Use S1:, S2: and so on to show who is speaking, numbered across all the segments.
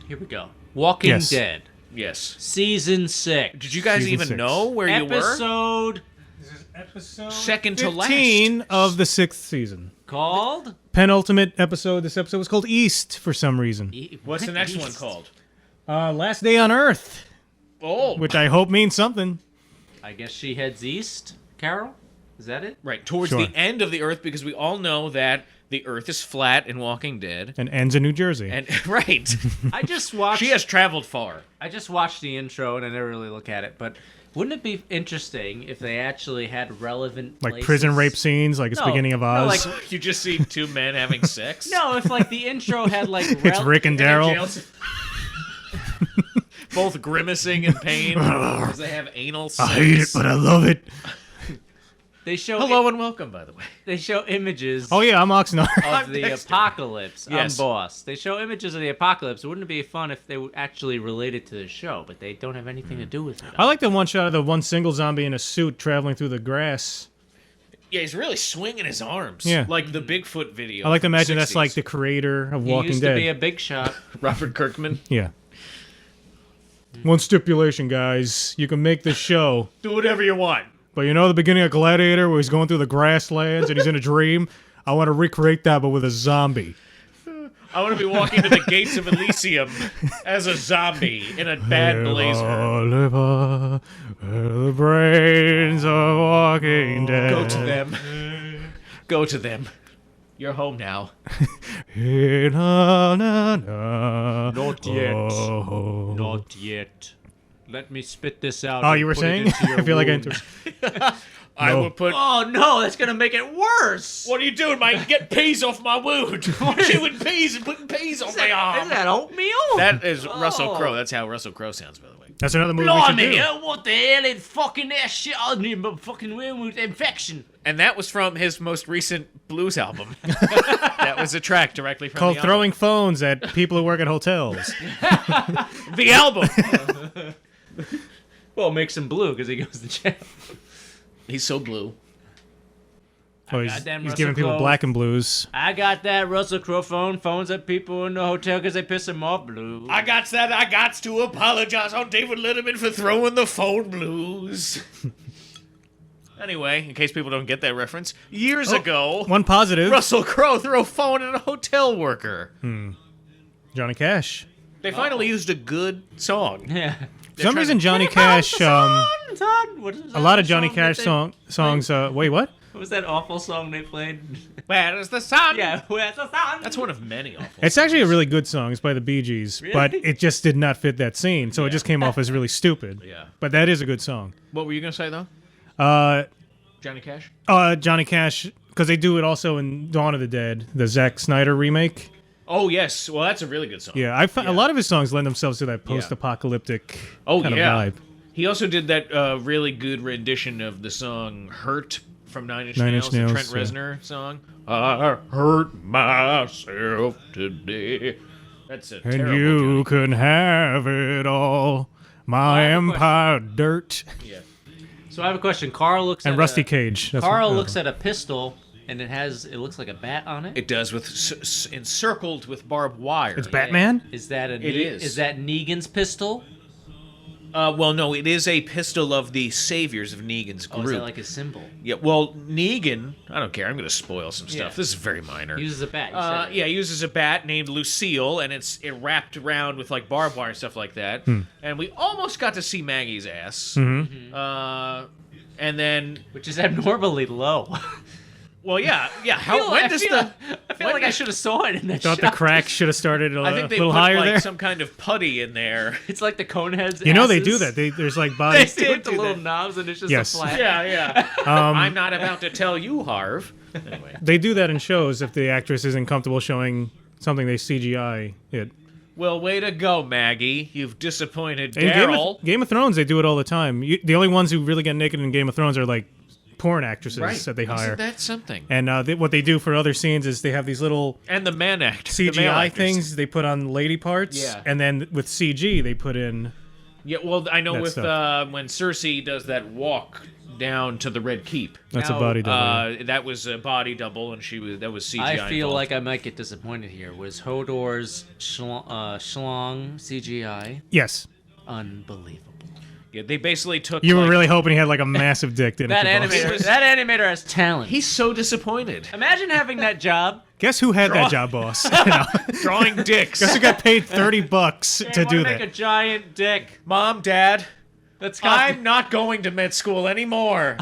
S1: Here we go. Walking Dead.
S2: Yes.
S1: Season 6.
S2: Did you guys even know where you were?
S3: This is episode
S2: Second to last.
S3: 15 of the 6th season.
S1: Called?
S3: Penultimate episode. This episode was called East for some reason.
S2: What's the next one called?
S3: Last Day on Earth.
S2: Oh.
S3: Which I hope means something.
S1: I guess she heads east, Carol? Is that it?
S2: Right, towards the end of the Earth, because we all know that the Earth is flat in Walking Dead.
S3: And ends in New Jersey.
S2: And right.
S1: I just watched...
S2: She has traveled far.
S1: I just watched the intro, and I never really look at it, but... Wouldn't it be interesting if they actually had relevant places?
S3: Prison rape scenes, like it's beginning of Oz?
S2: No, like you just see two men having sex?
S1: No, if like the intro had like...
S3: It's Rick and Daryl.
S2: Both grimacing in pain because they have anal sex.
S3: I hate it, but I love it.
S1: They show
S2: Hello and welcome, by the way.
S1: They show images.
S3: Oh yeah, I'm Oxnard.
S1: Of the
S2: Dexter.
S1: apocalypse.
S2: Yes.
S1: I'm Boss. They show images of the apocalypse. Wouldn't it be fun if they were actually related to the show, but they don't have anything to do with it?
S3: I like the one shot of the one single zombie in a suit traveling through the grass.
S2: Yeah, he's really swinging his arms.
S3: Yeah.
S2: Like the Bigfoot video.
S3: I like to
S2: from
S3: imagine
S2: the
S3: that's
S2: 60s.
S3: like the creator of
S1: He
S3: Walking
S1: used
S3: Dead.
S1: to be a big shot.
S2: Robert Kirkman.
S3: Yeah. One stipulation, guys. You can make this show.
S2: Do whatever you want.
S3: But you know the beginning of Gladiator where he's going through the grasslands and he's in a dream? I want to recreate that, but with a zombie.
S2: I want to be walking to the gates of Elysium as a zombie in a bad blazer.
S3: Oliver, the brains of Walking Dead.
S2: Go to them. Go to them. You're home now.
S1: Not yet.
S3: Oh.
S1: Not yet. Let me spit this out.
S3: Oh,
S1: and
S3: you were
S1: put it
S3: saying?
S1: into your
S3: I feel like I
S1: wound.
S3: entered.
S2: I will put...
S1: Oh no, that's gonna make it worse.
S2: What are you doing, mate? Get peas off my wound. Chewing peas and putting peas on my arm.
S1: Is that oatmeal?
S2: That is Russell Crowe. That's how Russell Crowe sounds, by the way.
S3: That's another movie we should
S1: Blimey,
S3: do.
S1: what the hell is fucking that shit on him, but fucking wound with infection?
S2: And that was from his most recent blues album. That was a track directly from
S3: Called
S2: the
S3: Throwing Phones at People Who Work at Hotels.
S2: album. The album.
S1: Well, it makes him blue because he goes to jail.
S2: He's so blue.
S3: Oh, he's
S1: Goddamn
S3: giving
S1: Russell
S3: people
S1: Crowe.
S3: black and blues.
S1: I got that Russell Crowe phones at people in the hotel because they piss him off blue.
S2: I got to apologize on David Letterman for throwing the phone blues. Anyway, in case people don't get that reference, years ago,
S3: One positive.
S2: Russell Crowe threw a phone at a hotel worker.
S3: Johnny Cash.
S2: They finally used a good song.
S1: Yeah.
S3: For some reason, Johnny Cash,
S1: What is
S3: a lot of Johnny
S1: song
S3: Cash
S1: that
S3: songs, wait, what?
S1: What was that awful song they played?
S2: Where is the sun?
S1: Yeah, where's the sun?
S2: That's one of many awful
S3: It's actually a really good song. It's by the Bee Gees, but
S1: Really?
S3: it just did not fit that scene, so it just came off as really stupid.
S2: Yeah.
S3: But that is a good song.
S2: What were you going to say, though?
S3: Uh,
S2: Johnny Cash?
S3: Johnny Cash, because they do it also in Dawn of the Dead, the Zack Snyder remake.
S2: Oh, yes. Well, that's a really good song.
S3: Yeah, a lot of his songs lend themselves to that post-apocalyptic kind of vibe.
S2: He also did that really good rendition of the song Hurt from Nine Inch
S3: Nine
S2: Nails,
S3: Inch
S2: the
S3: Nails,
S2: Trent
S3: yeah.
S2: Reznor song. I hurt myself today. That's a
S3: And
S2: terrible
S3: you
S2: tune.
S3: can have it all, my
S1: have a
S3: empire dirt.
S2: Yeah.
S1: So I have a question. Carl looks
S3: And
S1: at
S3: Rusty Cage. That's
S1: Carl
S3: what-
S1: looks at a pistol, and it looks like a bat on it.
S2: It does, with encircled with barbed wire.
S3: It's Batman?
S1: Is that
S2: is.
S1: that Negan's pistol?
S2: Well, no, it is a pistol of the saviors of Negan's
S1: Oh,
S2: group.
S1: is that like a symbol?
S2: Yeah, well, Negan, I don't care, I'm going to spoil some stuff.
S1: Yeah.
S2: This is very minor.
S1: He uses a bat. You said it.
S2: Yeah, he uses a bat named Lucille, and it wrapped around with like barbed wire and stuff like that. And we almost got to see Maggie's ass. And then,
S1: Which is abnormally low.
S2: well, yeah.
S1: I feel
S2: when
S1: like I should have saw it in that
S3: Thought
S1: shot.
S3: the crack should have started a
S2: I think they
S3: little
S2: put
S3: higher
S2: like
S3: there.
S2: some kind of putty in there.
S1: It's like the Coneheads.
S3: You know they
S1: asses.
S3: do that. There's like
S1: They
S3: bodies.
S1: do with the
S2: do
S1: little
S2: that.
S1: knobs, and it's just
S3: Yes.
S1: a flat.
S2: Yeah. I'm not about to tell you, Harv. Anyway.
S3: They do that in shows if the actress isn't comfortable showing something they CGI it.
S2: Well, way to go, Maggie. You've disappointed
S3: In
S2: Daryl.
S3: Game of Thrones, they do it all the time. The only ones who really get naked in Game of Thrones are like porn actresses that they hire.
S2: Isn't that something?
S3: And what they do for other scenes is they have these little
S2: And the man act. the male
S3: CGI
S2: actors.
S3: things they put on lady parts.
S2: Yeah.
S3: And then with CG, they put in...
S2: Yeah, well, I know
S3: That
S2: with
S3: stuff.
S2: when Cersei does that walk down to the Red Keep.
S3: That's
S1: Now,
S3: a body double.
S2: That was a body double, and that was CGI.
S1: I feel
S2: involved.
S1: like I might get disappointed here. Was Hodor's schlong CGI
S3: Yes.
S1: unbelievable?
S2: Yeah, they basically took.
S3: You were really hoping he had like a massive dick, didn't
S1: That
S3: you, boss?
S1: animator has talent.
S2: He's so disappointed.
S1: Imagine having that job.
S3: Guess who had that job, boss? You know?
S2: Drawing dicks.
S3: Guess who got paid $30 to
S1: I
S3: do
S1: wanna make a
S3: that?
S1: giant dick.
S2: Mom, Dad,
S1: That's got
S2: I'm not going to med school anymore.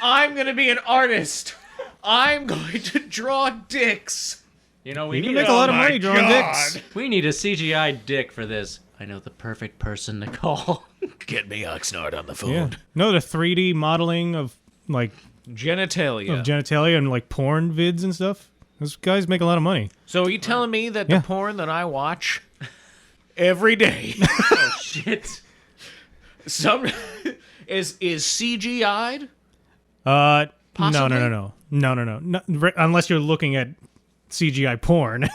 S2: I'm going to be an artist. I'm going to draw dicks.
S1: You know, we
S3: You can
S1: need
S3: make a lot of
S2: my
S3: money drawing
S2: God.
S3: dicks.
S1: we need a CGI dick for this. I know the perfect person to call.
S2: Get me Oxnard on the phone.
S3: Yeah. No, the 3D modeling of like
S2: Genitalia.
S3: genitalia and like porn vids and stuff. Those guys make a lot of money.
S2: So are you telling me that
S3: Yeah.
S2: the porn that I watch every day
S1: Oh shit!
S2: some is CGI'd?
S3: No,
S2: Possibly?
S3: No, unless you're looking at CGI porn,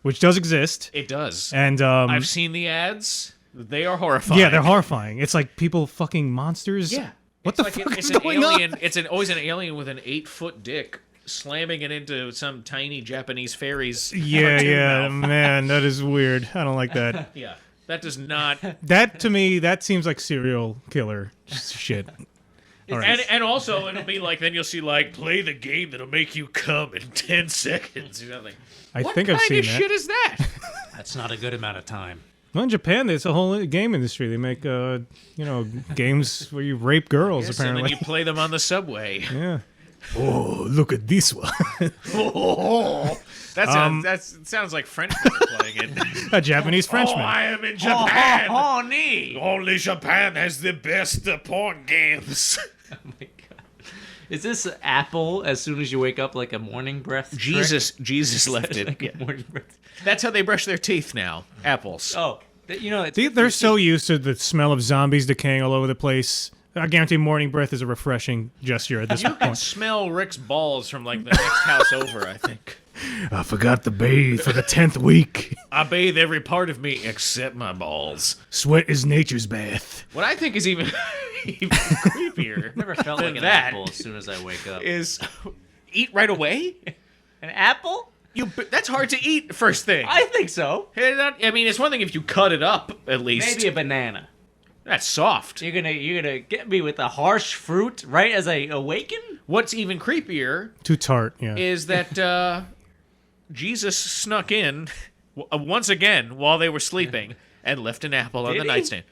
S3: which does exist.
S2: It does.
S3: And
S2: I've seen the ads. They are horrifying.
S3: yeah, they're horrifying. It's like people fucking monsters.
S2: Yeah.
S3: What
S2: It's
S3: the
S2: like
S3: fuck
S2: it's
S3: is
S2: an
S3: going
S2: alien.
S3: on?
S2: It's always an alien with an 8-foot dick slamming it into some tiny Japanese fairy's
S3: Yeah,
S2: cartoon
S3: yeah,
S2: mouth.
S3: man, that is weird. I don't like that.
S2: Yeah. That does not.
S3: That to me, that seems like serial killer shit. All right.
S2: And also it'll be like then you'll see like play the game that'll make you come in 10 seconds or something.
S3: I
S2: What
S3: think
S2: kind
S3: I've seen
S2: of
S3: that.
S2: shit is that?
S1: That's not a good amount of time.
S3: Well, in Japan, there's a whole game industry. They make, games where you rape girls,
S2: Yes, and then
S3: apparently.
S2: you play them on the subway.
S3: Yeah. Oh, look at this one.
S2: That sounds like French people playing it.
S3: A Japanese Frenchman.
S2: I am in Japan.
S1: Oh, nee.
S2: Only Japan has the best porn games.
S1: Oh my god. Is this Apple as soon as you wake up like a morning breath? trick?
S2: Jesus left it.
S1: Like
S2: Yeah.
S1: a morning breath.
S2: That's how they brush their teeth now. Apples.
S1: Oh, you know, it's,
S3: They're so used to the smell of zombies decaying all over the place. I guarantee morning breath is a refreshing gesture at this
S2: You can
S3: point.
S2: smell Rick's balls from like the next house over, I think.
S3: I forgot to bathe for the 10th week.
S2: I bathe every part of me except my balls.
S3: Sweat is nature's bath.
S2: What I think is even creepier
S1: never felt like
S2: than
S1: an
S2: that
S1: apple as soon as I wake up.
S2: is eat right away.
S1: An apple?
S2: That's hard to eat first thing.
S1: I think so.
S2: I mean, it's one thing if you cut it up at least.
S1: Maybe a banana.
S2: That's soft.
S1: You're gonna get me with a harsh fruit right as I awaken?
S2: What's even creepier
S3: Too tart, yeah.
S2: is that Jesus snuck in once again while they were sleeping and left an apple on
S1: Did
S2: the
S1: he?
S2: nightstand.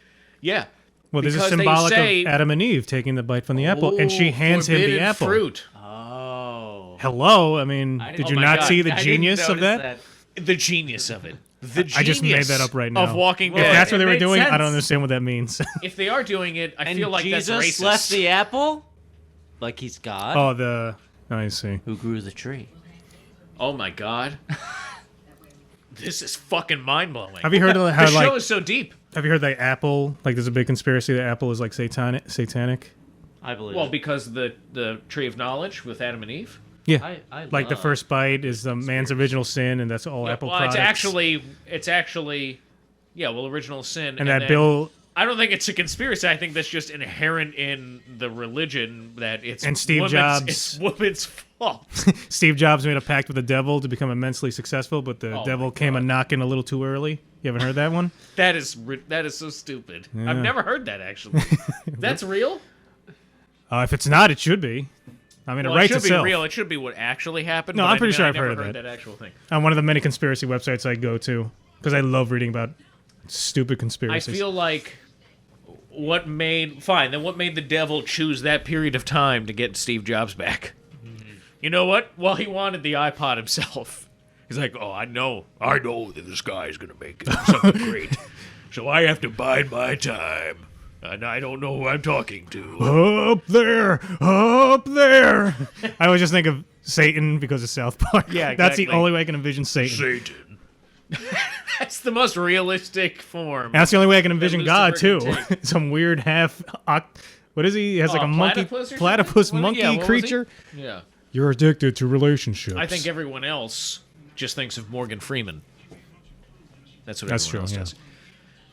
S2: Yeah.
S3: Well, this is
S2: because they
S3: symbolic
S2: say-
S3: of Adam and Eve taking the bite from the apple, and she
S2: Ooh,
S3: hands him the
S2: forbidden
S3: apple.
S2: Fruit.
S1: Oh.
S3: Hello, I mean,
S1: I
S3: did
S1: didn't-
S3: you
S2: oh my
S3: not
S2: God,
S3: see the
S1: I didn't
S3: genius of
S1: notice
S3: that?
S2: The genius of it. The genius
S3: I just made that up right now.
S2: Of Walking
S1: Well,
S3: If
S2: Dead.
S3: that's what
S1: It
S3: they were
S1: made
S3: doing, I
S1: sense.
S3: don't understand what that means.
S2: If they are doing it, I
S1: And
S2: feel like
S1: Jesus
S2: that's racist.
S1: left the apple? Like he's God?
S3: Oh, I see.
S1: Who grew the tree?
S2: Oh my god. This is fucking mind blowing.
S3: Have you heard of
S2: The
S3: how
S2: show
S3: like?
S2: is so deep.
S3: Have you heard that Apple? Like, there's a big conspiracy that Apple is like satanic.
S1: I believe
S2: Well,
S1: it.
S2: because the tree of knowledge with Adam and Eve.
S3: Yeah,
S1: I
S3: like the
S1: love
S3: first bite is the man's original sin, and that's all Apple
S2: well,
S3: products.
S2: it's actually, yeah. Well, original sin.
S3: and that
S2: then-
S3: Bill
S2: I don't think it's a conspiracy. I think that's just inherent in the religion that it's
S3: And Steve
S2: women's,
S3: Jobs.
S2: It's women's fault.
S3: Steve Jobs made a pact with the devil to become immensely successful, but the
S2: Oh
S3: devil
S2: my
S3: came a knocking a little too early. You haven't heard that one?
S2: that is so stupid.
S3: Yeah.
S2: I've never heard that actually. That's real.
S3: If it's not, it should be. I mean,
S2: Well,
S3: it writes
S2: it should
S3: itself.
S2: be real. It should be what actually happened.
S3: No,
S2: but
S3: I'm pretty sure I've
S2: never
S3: heard of
S2: that
S3: that.
S2: actual thing.
S3: On one of the many conspiracy websites I go to, because I love reading about stupid
S2: I
S3: conspiracies.
S2: feel like what made the devil choose that period of time to get Steve Jobs back? You know what? Well, he wanted the iPod himself. He's like, oh, I know that this guy is gonna make something great, so I have to bide my time, and I don't know who I'm talking to.
S3: Up there! Up there! I always just think of Satan because of South Park.
S2: Yeah,
S3: That's the
S2: exactly.
S3: only way I can envision Satan.
S2: Satan. That's the most realistic form.
S3: And that's the only way I can envision God, too.
S2: Lucifer can
S3: Some weird what is he? He has like a monkey,
S2: platypus or
S3: platypus
S2: something?
S3: monkey
S2: Yeah, what was he?
S3: creature.
S2: Yeah.
S3: You're addicted to relationships.
S2: I think everyone else just thinks of Morgan Freeman. That's what
S3: That's
S2: everyone
S3: true,
S2: else
S3: yeah.
S2: does.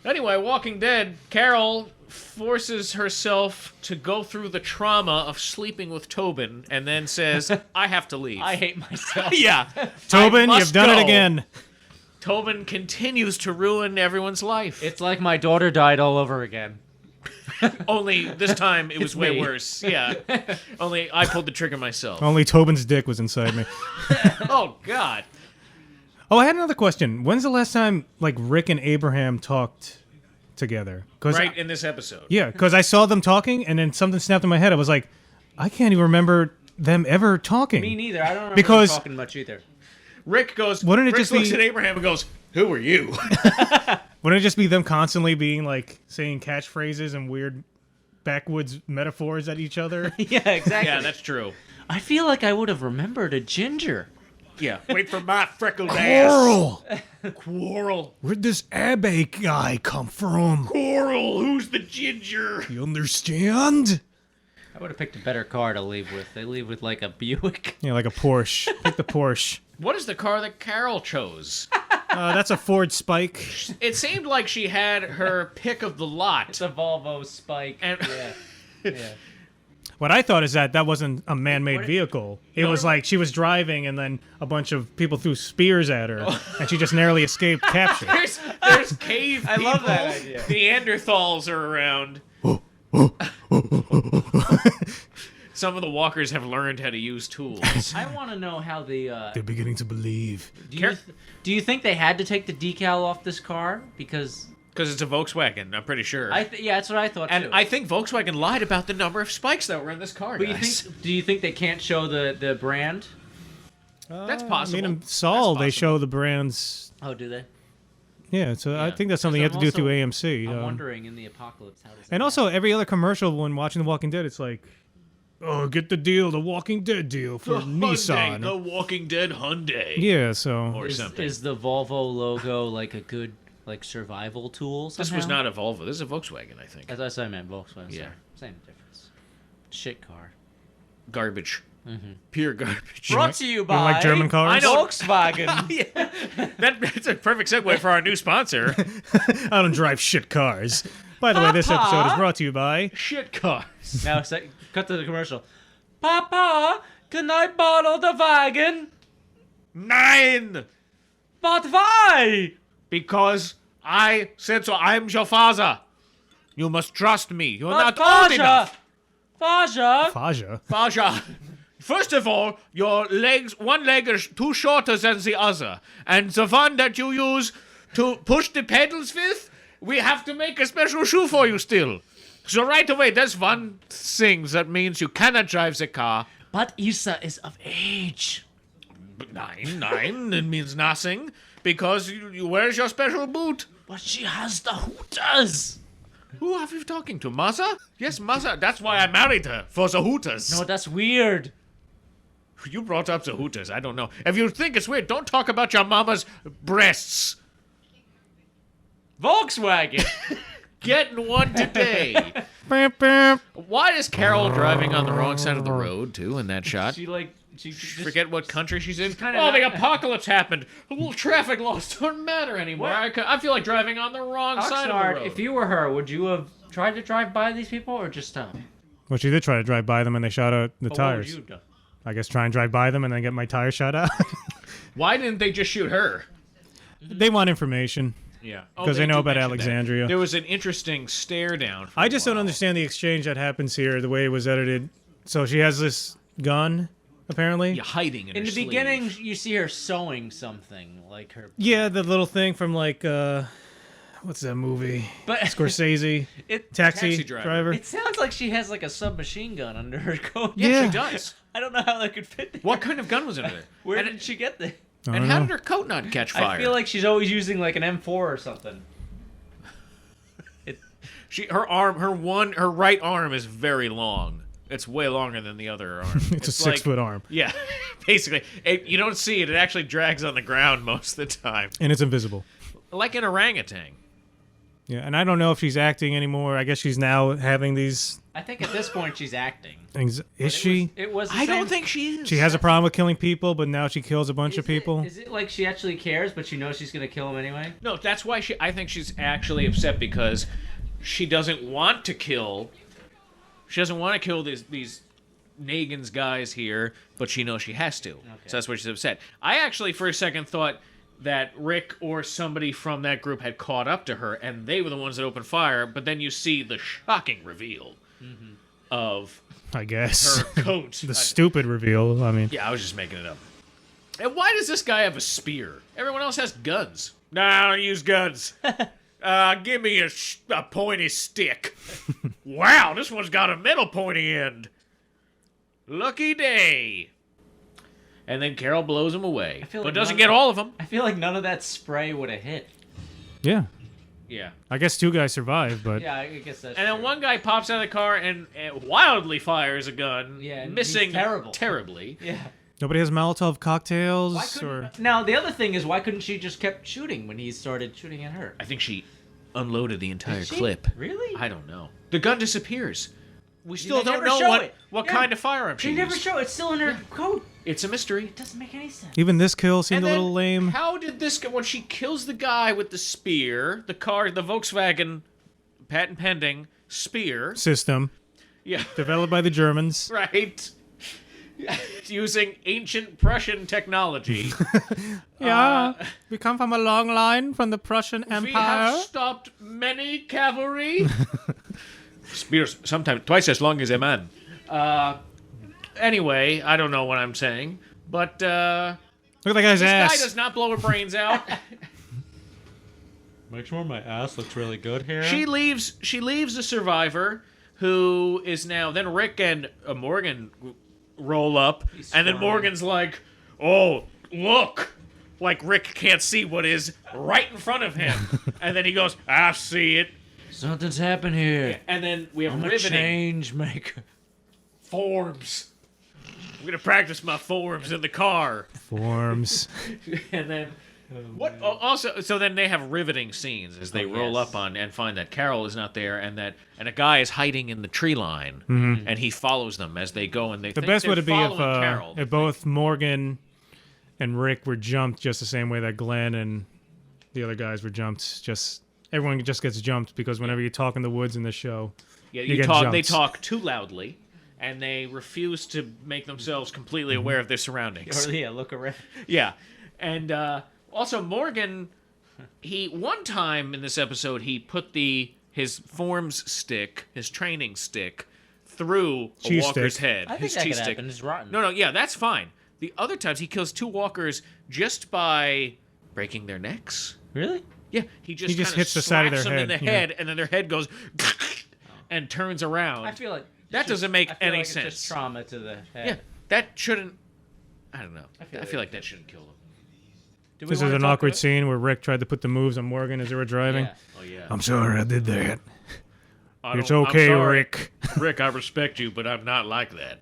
S2: Anyway, Walking Dead, Carol forces herself to go through the trauma of sleeping with Tobin and then says, I have to leave.
S1: I hate myself.
S2: Yeah.
S3: Tobin,
S2: I
S3: you've done
S2: must
S3: it
S2: go.
S3: again.
S2: Tobin continues to ruin everyone's life.
S1: It's like my daughter died all over again.
S2: Only this time it was
S1: It's
S2: way
S1: me.
S2: worse. Yeah. Only I pulled the trigger myself.
S3: Only Tobin's dick was inside me.
S2: Oh, God.
S3: Oh, I had another question. When's the last time, like, Rick and Abraham talked together?
S2: Right in this episode.
S3: Yeah, because I saw them talking, and then something snapped in my head. I was like, I can't even remember them ever talking.
S1: Me neither. I don't remember
S3: Because-
S1: them talking much either.
S2: Rick goes,
S3: Wouldn't it
S2: Rick
S3: just
S2: looks
S3: be-
S2: at Abraham and goes, who are you?
S3: Wouldn't it just be them constantly being, like, saying catchphrases and weird backwoods metaphors at each other?
S1: Yeah, exactly.
S2: Yeah, that's true.
S1: I feel like I would have remembered a ginger.
S2: Yeah. Wait for my freckled ass.
S3: Coral!
S2: Quarrel.
S3: Where'd this Abe guy come from?
S2: Quarrel, who's the ginger?
S3: You understand?
S1: I would have picked a better car to leave with. They leave with like a Buick.
S3: Yeah, like a Porsche. Pick the Porsche.
S2: What is the car that Carol chose?
S3: That's a Ford Spike.
S2: It seemed like she had her pick of the lot.
S1: It's a Volvo Spike.
S2: And-
S1: Yeah. Yeah.
S3: What I thought is that wasn't a man-made
S1: What-
S3: vehicle. It was like she was driving, and then a bunch of people threw spears at her, and she just narrowly escaped capture.
S2: There's cave people.
S1: I love that idea.
S2: Neanderthals are around. Some of the walkers have learned how to use tools.
S1: I want to know how the.
S3: They're beginning to believe.
S1: Do you think they had to take the decal off this car because?
S2: Because it's a Volkswagen, I'm pretty sure.
S1: Yeah, that's what I thought
S2: and
S1: too.
S2: I think Volkswagen lied about the number of spikes that were in this car,
S1: But
S2: guys.
S1: do you think they can't show the brand?
S2: That's
S3: I
S2: possible.
S3: mean, in Saul,
S2: That's
S3: they
S2: possible.
S3: show the brands.
S1: Oh, do they?
S3: Yeah, so I
S1: Yeah.
S3: think that's something you have to do
S1: Because
S3: through
S1: I'm
S3: AMC.
S1: I'm wondering in the apocalypse how does.
S3: And also, every other commercial when watching The Walking Dead, it's like, oh, get the deal, the Walking Dead deal for Nissan.
S2: The Walking Dead Hyundai.
S3: Yeah, so
S2: Or
S1: is,
S2: something.
S1: is the Volvo logo like a good survival tool?
S2: This was not a Volvo. This is a Volkswagen, I think.
S1: As I said, I meant Volkswagen.
S2: Yeah.
S1: Yeah, same difference. Shit car.
S2: Garbage. Pure garbage.
S1: Brought to you
S3: you
S1: by
S3: like German cars?
S2: I know.
S1: Volkswagen.
S2: That's a perfect segue for our new sponsor.
S3: I don't drive shit cars. By the way, this
S1: Papa?
S3: episode is brought to you by...
S2: Shit cars.
S1: Now, cut to the commercial. Papa, can I borrow the wagon?
S2: Nine!
S1: But why?
S2: Because I said so. I'm your father. You must trust me. You're
S1: But
S2: not old enough.
S1: Faja.
S3: Faja.
S2: Faja. First of all, your legs, one leg is too shorter than the other. And the one that you use to push the pedals with, we have to make a special shoe for you still. So right away, there's one thing that means you cannot drive the car.
S1: But Isa is of age.
S2: Nine, it means nothing. Because where's your special boot?
S1: But she has the hooters.
S2: Who are you talking to, Mother? Yes, Mother. That's why I married her, for the Hooters.
S1: No, that's weird.
S2: You brought up the Hooters. I don't know. If you think it's weird, don't talk about your mama's breasts.
S1: Volkswagen.
S2: Getting one today.
S3: Bam, bam.
S2: Why is Carol driving on the wrong side of the road, too, in that shot?
S1: she just
S2: Forget what country she's in.
S1: kinda
S2: Oh, the
S1: not-
S2: apocalypse happened. A little traffic laws don't matter anymore. I feel like driving on the wrong side of the
S1: Oxnard,
S2: road.
S1: if you were her, would you have tried to drive by these people or just stop?
S3: Well, she did try to drive by them, and they shot out the
S1: But
S3: tires.
S1: What would you have done?
S3: I guess try and drive by them and then get my tires shot out.
S2: Why didn't they just shoot her?
S3: They want information.
S2: Yeah.
S3: Because they know about Alexandria.
S2: There was an interesting stare down. For
S3: I
S2: a
S3: just don't
S2: while.
S3: understand the exchange that happens here, the way it was edited. So she has this gun, apparently.
S2: Yeah, hiding in
S1: In
S2: her
S1: the
S2: sleeve.
S1: beginning, you see her sewing something, like her.
S3: Yeah, the little thing from like, what's that movie?
S1: But
S3: Scorsese.
S1: it
S3: Taxi
S2: Driver.
S3: driver.
S1: it sounds like she has like a submachine gun under her coat.
S2: Yeah,
S3: Yeah.
S2: she does.
S1: I don't know how that could fit. There.
S2: What kind of gun was under there?
S1: Where
S2: and
S1: did she get there?
S3: I
S2: and
S3: don't
S2: how
S3: know.
S2: did her coat not catch fire?
S1: I feel like she's always using like an M4 or something.
S2: her right arm is very long. It's way longer than the other arm.
S3: It's a 6-foot arm.
S2: Yeah, basically. You don't see it. It actually drags on the ground most of the time.
S3: And it's invisible.
S2: Like an orangutan.
S3: Yeah, and I don't know if she's acting anymore. I guess she's now having these.
S1: I think at this point she's acting.
S3: Is she?
S1: It was.
S2: I don't think she is.
S3: She has a problem with killing people, but now she kills a bunch of people.
S1: Is it like she actually cares, but she knows she's gonna kill him anyway?
S2: No, that's why I think she's actually upset because she doesn't want to kill. She doesn't want to kill these Negan's guys here, but she knows she has to. Okay. So that's why she's upset. I actually, for a second, thought that Rick or somebody from that group had caught up to her, and they were the ones that opened fire, but then you see the shocking reveal of
S3: I guess.
S2: her coat.
S3: The stupid reveal, I mean.
S2: Yeah, I was just making it up. And why does this guy have a spear? Everyone else has guns. No, I don't use guns. Give me a pointy stick. Wow, this one's got a metal pointy end. Lucky day. And then Carol blows him away. But doesn't get all of them.
S1: I feel like none of that spray would have hit.
S3: Yeah.
S2: Yeah.
S3: I guess 2 guys survived, but...
S1: Yeah, I guess that's
S2: And then
S1: true.
S2: one guy pops out of the car and wildly fires a gun.
S1: Yeah, and
S2: missing
S1: he's terrible.
S2: terribly.
S1: Yeah.
S3: Nobody has Molotov cocktails,
S1: Why couldn't... Now, the other thing is, why couldn't she just kept shooting when he started shooting at her?
S2: I think she unloaded the entire
S1: Did she?
S2: clip.
S1: Really?
S2: I don't know. The gun disappears. We still
S1: They
S2: don't
S1: never
S2: know
S1: show
S2: what
S1: it.
S2: kind of firearm she
S1: They never
S2: used.
S1: show it. It's still in her coat.
S2: It's a mystery.
S1: It doesn't make any sense.
S3: Even this kill seemed
S2: And
S3: a
S2: then,
S3: little lame.
S2: how did this go? When she kills the guy with the spear, the Volkswagen, patent pending spear.
S3: System.
S2: Yeah,
S3: Developed by the Germans.
S2: right. Using ancient Prussian technology.
S3: Yeah. We come from a long line from the Prussian
S2: We
S3: Empire.
S2: have stopped many cavalry. Spears sometimes twice as long as a man. Anyway, I don't know what I'm saying, but
S3: Look at that guy's
S2: this
S3: ass.
S2: guy does not blow her brains out.
S4: Make sure my ass looks really good here.
S2: She leaves the survivor, who is now. Then Rick and Morgan roll up, and then Morgan's like, "Oh, look!" Like Rick can't see what is right in front of him, and then he goes, "I see it."
S1: Something's happened here.
S2: And then we have
S1: I'm a
S2: riveting
S1: change maker.
S2: forms. I'm gonna practice my forms in the car,
S3: Forms.
S2: and then. What? Also, so then they have riveting scenes as they roll
S1: yes.
S2: up on and find that Carol is not there, and a guy is hiding in the tree line,
S3: Mm-hmm.
S2: and he follows them as they go, and they.
S3: The
S2: think
S3: best
S2: they're
S3: would it be
S2: following Carol.
S3: if both Morgan and Rick were jumped just the same way that Glenn and the other guys were jumped. Just everyone just gets jumped because whenever you talk in the woods in the show,
S2: Yeah,
S3: you get
S2: talk. They
S3: jumps.
S2: talk too loudly, and they refuse to make themselves completely aware of their surroundings.
S1: Or, yeah, look around.
S2: Yeah, and also Morgan, he one time in this episode he put his forms stick, his training stick, through a
S3: Cheese
S2: walker's
S3: stick.
S2: head.
S1: I think
S2: his
S1: that
S2: cheese
S1: could
S2: stick.
S1: happen. It's rotten.
S2: No, yeah, that's fine. The other times he kills 2 walkers just by breaking their necks.
S1: Really?
S2: Yeah, he just
S3: just
S2: kinda
S3: hits the side of their
S2: slaps them in
S3: head,
S2: the
S3: yeah.
S2: head, and then their head goes and turns around.
S1: I feel like
S2: That doesn't make
S1: I feel
S2: any
S1: like
S2: sense.
S1: It's just trauma to the head.
S2: Yeah, that shouldn't. I don't know. I
S1: feel
S2: feel
S1: like
S2: like that shouldn't kill them.
S1: Do we
S3: this is
S1: wanna
S3: an
S1: talk
S3: awkward
S1: about-
S3: scene where Rick tried to put the moves on Morgan as they were driving.
S1: Yeah.
S2: Oh yeah.
S3: I'm sorry I did that. It's
S2: I'm
S3: okay,
S2: sorry.
S3: Rick.
S2: Rick, I respect you, but I'm not like that.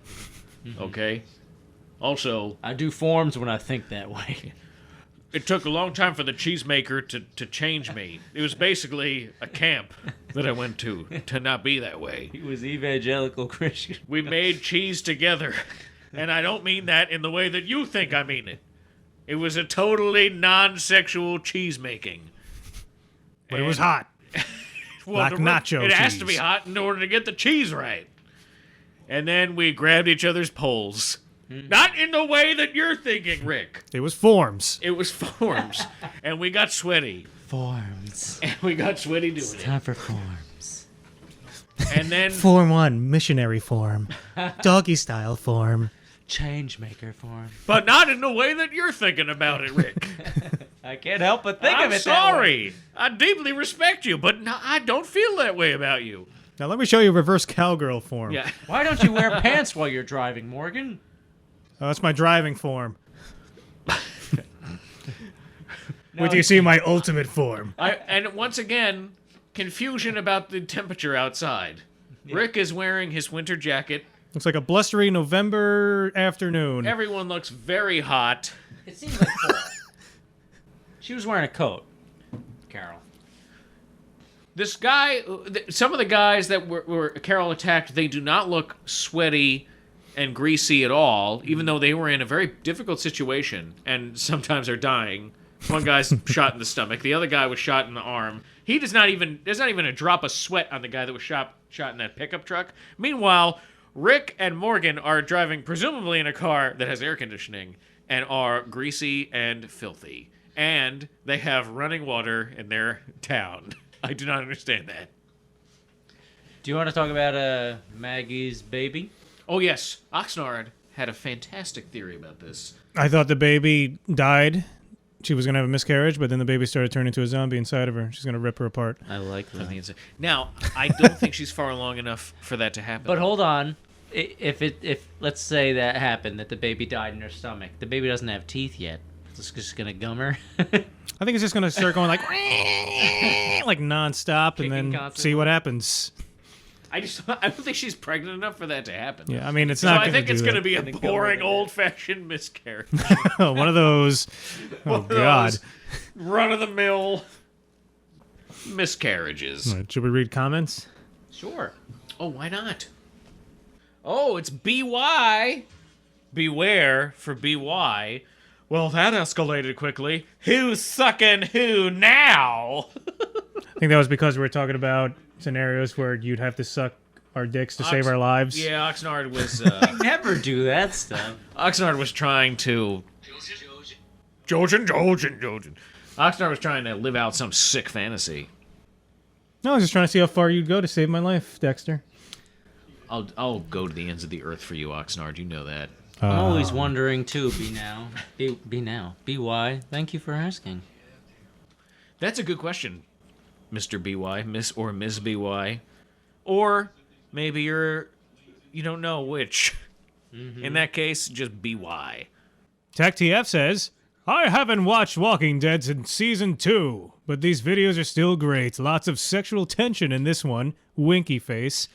S2: Okay. Also,
S1: I do forms when I think that way.
S2: it took a long time for the cheesemaker to change me. It was basically a camp that I went to not be that way.
S1: He was evangelical Christian.
S2: We made cheese together, and I don't mean that in the way that you think I mean it. It was a totally non-sexual cheese making.
S3: But it was hot.
S2: Well,
S3: Like nacho
S2: It has to be
S3: cheese.
S2: hot in order to get the cheese right. And then we grabbed each other's poles. Not in the way that you're thinking, Rick.
S3: It was forms.
S2: It was forms. And we got sweaty.
S1: Forms.
S2: And we got sweaty doing it.
S1: Time for forms.
S2: And then
S3: Form 1, missionary form. Doggy style form.
S1: Change maker form.
S2: but not in the way that you're thinking about it, Rick.
S1: I can't help but think
S2: I'm
S1: of it that way.
S2: sorry. I deeply respect you, but no, I don't feel that way about you.
S3: Now let me show you reverse cowgirl form.
S2: Yeah.
S1: Why don't you wear pants while you're driving, Morgan?
S3: Oh, that's my driving form.
S1: No,
S3: Wait till you see my ultimate form.
S2: And once again, confusion about the temperature outside. Rick is wearing his winter jacket.
S3: Looks like a blustery November afternoon.
S2: Everyone looks very hot.
S1: It seems like fall. She was wearing a coat, Carol.
S2: This guy, some of the guys that were Carol attacked, they do not look sweaty and greasy at all, even though they were in a very difficult situation and sometimes are dying. One guy's shot in the stomach. The other guy was shot in the arm. There's not even a drop of sweat on the guy that was shot in that pickup truck. Meanwhile, Rick and Morgan are driving presumably in a car that has air conditioning and are greasy and filthy. And they have running water in their town. I do not understand that.
S1: Do you want to talk about Maggie's baby?
S2: Oh, yes. Oxnard had a fantastic theory about this.
S3: I thought the baby died. She was going to have a miscarriage, but then the baby started turning into a zombie inside of her. She's going to rip her apart.
S1: I like that.
S2: Now, I don't think she's far along enough for that to happen.
S1: But hold on. If let's say that happened, that the baby died in her stomach, the baby doesn't have teeth yet. It's just going to gum her.
S3: I think it's just going to start going like nonstop and then
S1: constantly.
S3: see what happens.
S2: I don't think she's pregnant enough for that to happen.
S3: Yeah, I mean, it's
S2: So
S3: not
S2: I
S3: going
S2: think
S3: to
S2: it's
S3: do
S2: going to
S3: that.
S2: be a boring, old-fashioned miscarriage.
S3: One of those. Oh,
S2: One of
S3: God.
S2: those run-of-the-mill miscarriages.
S3: All right, should we read comments?
S1: Sure.
S2: Oh, why not? Oh, it's BY. Beware for BY. Well, that escalated quickly. Who's sucking who now?
S3: I think that was because we were talking about scenarios where you'd have to suck our dicks to save our lives.
S2: Yeah, Oxnard was...
S1: Never do that stuff.
S2: Oxnard was trying to... Jojen. Oxnard was trying to live out some sick fantasy.
S3: No, I was just trying to see how far you'd go to save my life, Dexter.
S2: I'll go to the ends of the earth for you, Oxnard. You know that.
S1: I'm always wondering too. Be now. BY. Thank you for asking.
S2: That's a good question, Mr. BY, Miss or Ms. BY. Or maybe you don't know which. Mm-hmm. In that case, just BY.
S3: TechTF says, I haven't watched Walking Dead since Season 2, but these videos are still great. Lots of sexual tension in this one. Winky face.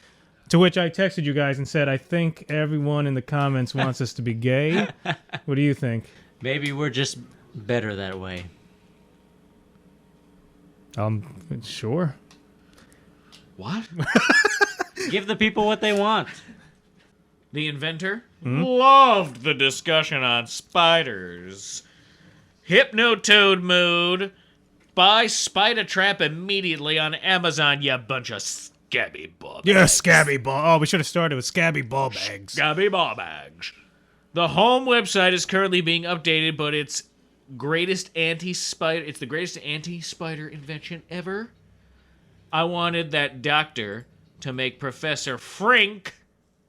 S3: To which I texted you guys and said, I think everyone in the comments wants us to be gay. What do you think?
S1: Maybe we're just better that way.
S3: Sure.
S2: What?
S1: Give the people what they want.
S2: The inventor loved the discussion on spiders. Hypnotoad mood. Buy Spider Trap immediately on Amazon, you bunch of scabby ball bags.
S3: Yeah, scabby ball. Oh, we should have started with scabby ball bags.
S2: Scabby ball bags. The home website is currently being updated, but it's the greatest anti-spider invention ever. I wanted that doctor to make Professor Frink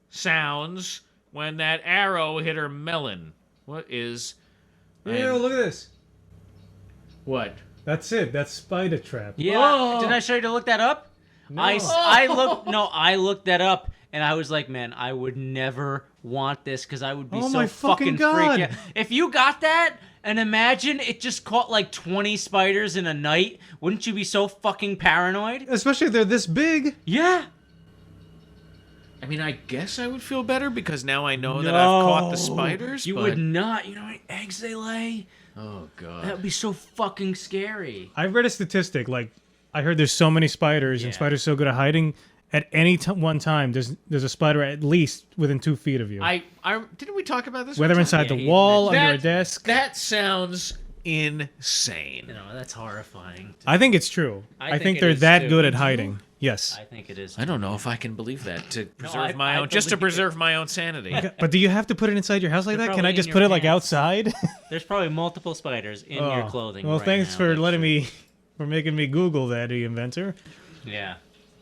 S2: sounds when that arrow hit her melon. What is...
S3: look at this.
S2: What?
S3: That's it. That's Spider Trap.
S1: Yeah.
S2: Oh.
S1: Didn't I show you to look that up?
S3: No.
S1: I looked that up and I was like, man, I would never want this because I would be
S3: Oh
S1: so
S3: my fucking God.
S1: freaked out. If you got that and imagine it just caught like 20 spiders in a night, wouldn't you be so fucking paranoid?
S3: Especially if they're this big.
S1: Yeah.
S2: I mean, I guess I would feel better because now I know that I've caught the spiders.
S1: You
S2: but...
S1: would not. You know how many eggs they lay?
S2: Oh, God.
S1: That would be so fucking scary.
S3: I read a statistic, like, I heard there's so many spiders, and spiders so good at hiding. At any one time, there's a spider at least within 2 feet of you.
S2: Didn't we talk about this?
S3: Whether
S2: one
S3: inside
S2: time?
S3: the wall, under a desk.
S2: That sounds insane.
S1: You know, that's horrifying.
S3: I think it's true. I think
S1: it
S3: they're
S1: is,
S3: that
S1: too.
S3: good at hiding. Yes.
S1: I think it is.
S2: I don't know if I can believe that to preserve
S1: I
S2: to
S1: believe
S2: preserve my own sanity.
S3: But do you have to put it inside your house like
S1: They're
S3: that? Can
S1: probably
S3: I
S1: in
S3: just
S1: your
S3: put it like
S1: pants.
S3: outside?
S1: There's probably multiple spiders in your clothing.
S3: Well,
S1: right
S3: thanks
S1: now.
S3: for
S1: That's
S3: letting
S1: true.
S3: for making me Google that, the inventor.
S1: Yeah.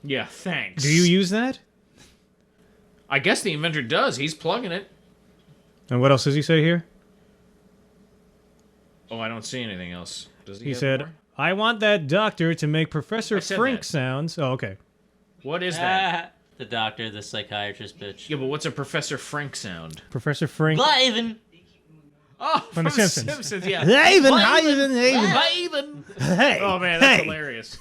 S2: Yeah, thanks.
S3: Do you use that?
S2: I guess the inventor does. He's plugging it.
S3: And what else does he say here?
S2: Oh, I don't see anything else. Does he?
S3: He
S2: have
S3: said,
S2: more?
S3: I want that doctor to make Professor
S2: I said
S3: Frink
S2: that.
S3: sounds. Oh, okay.
S2: What is that?
S1: The doctor, the psychiatrist bitch.
S2: Yeah, but what's a Professor Frank sound?
S3: Professor Frink.
S1: Ivan.
S2: Oh,
S3: From The Simpsons.
S2: yeah.
S3: Haven.
S2: Ivan.
S3: Hey.
S2: Oh man, that's
S3: hey.
S2: hilarious.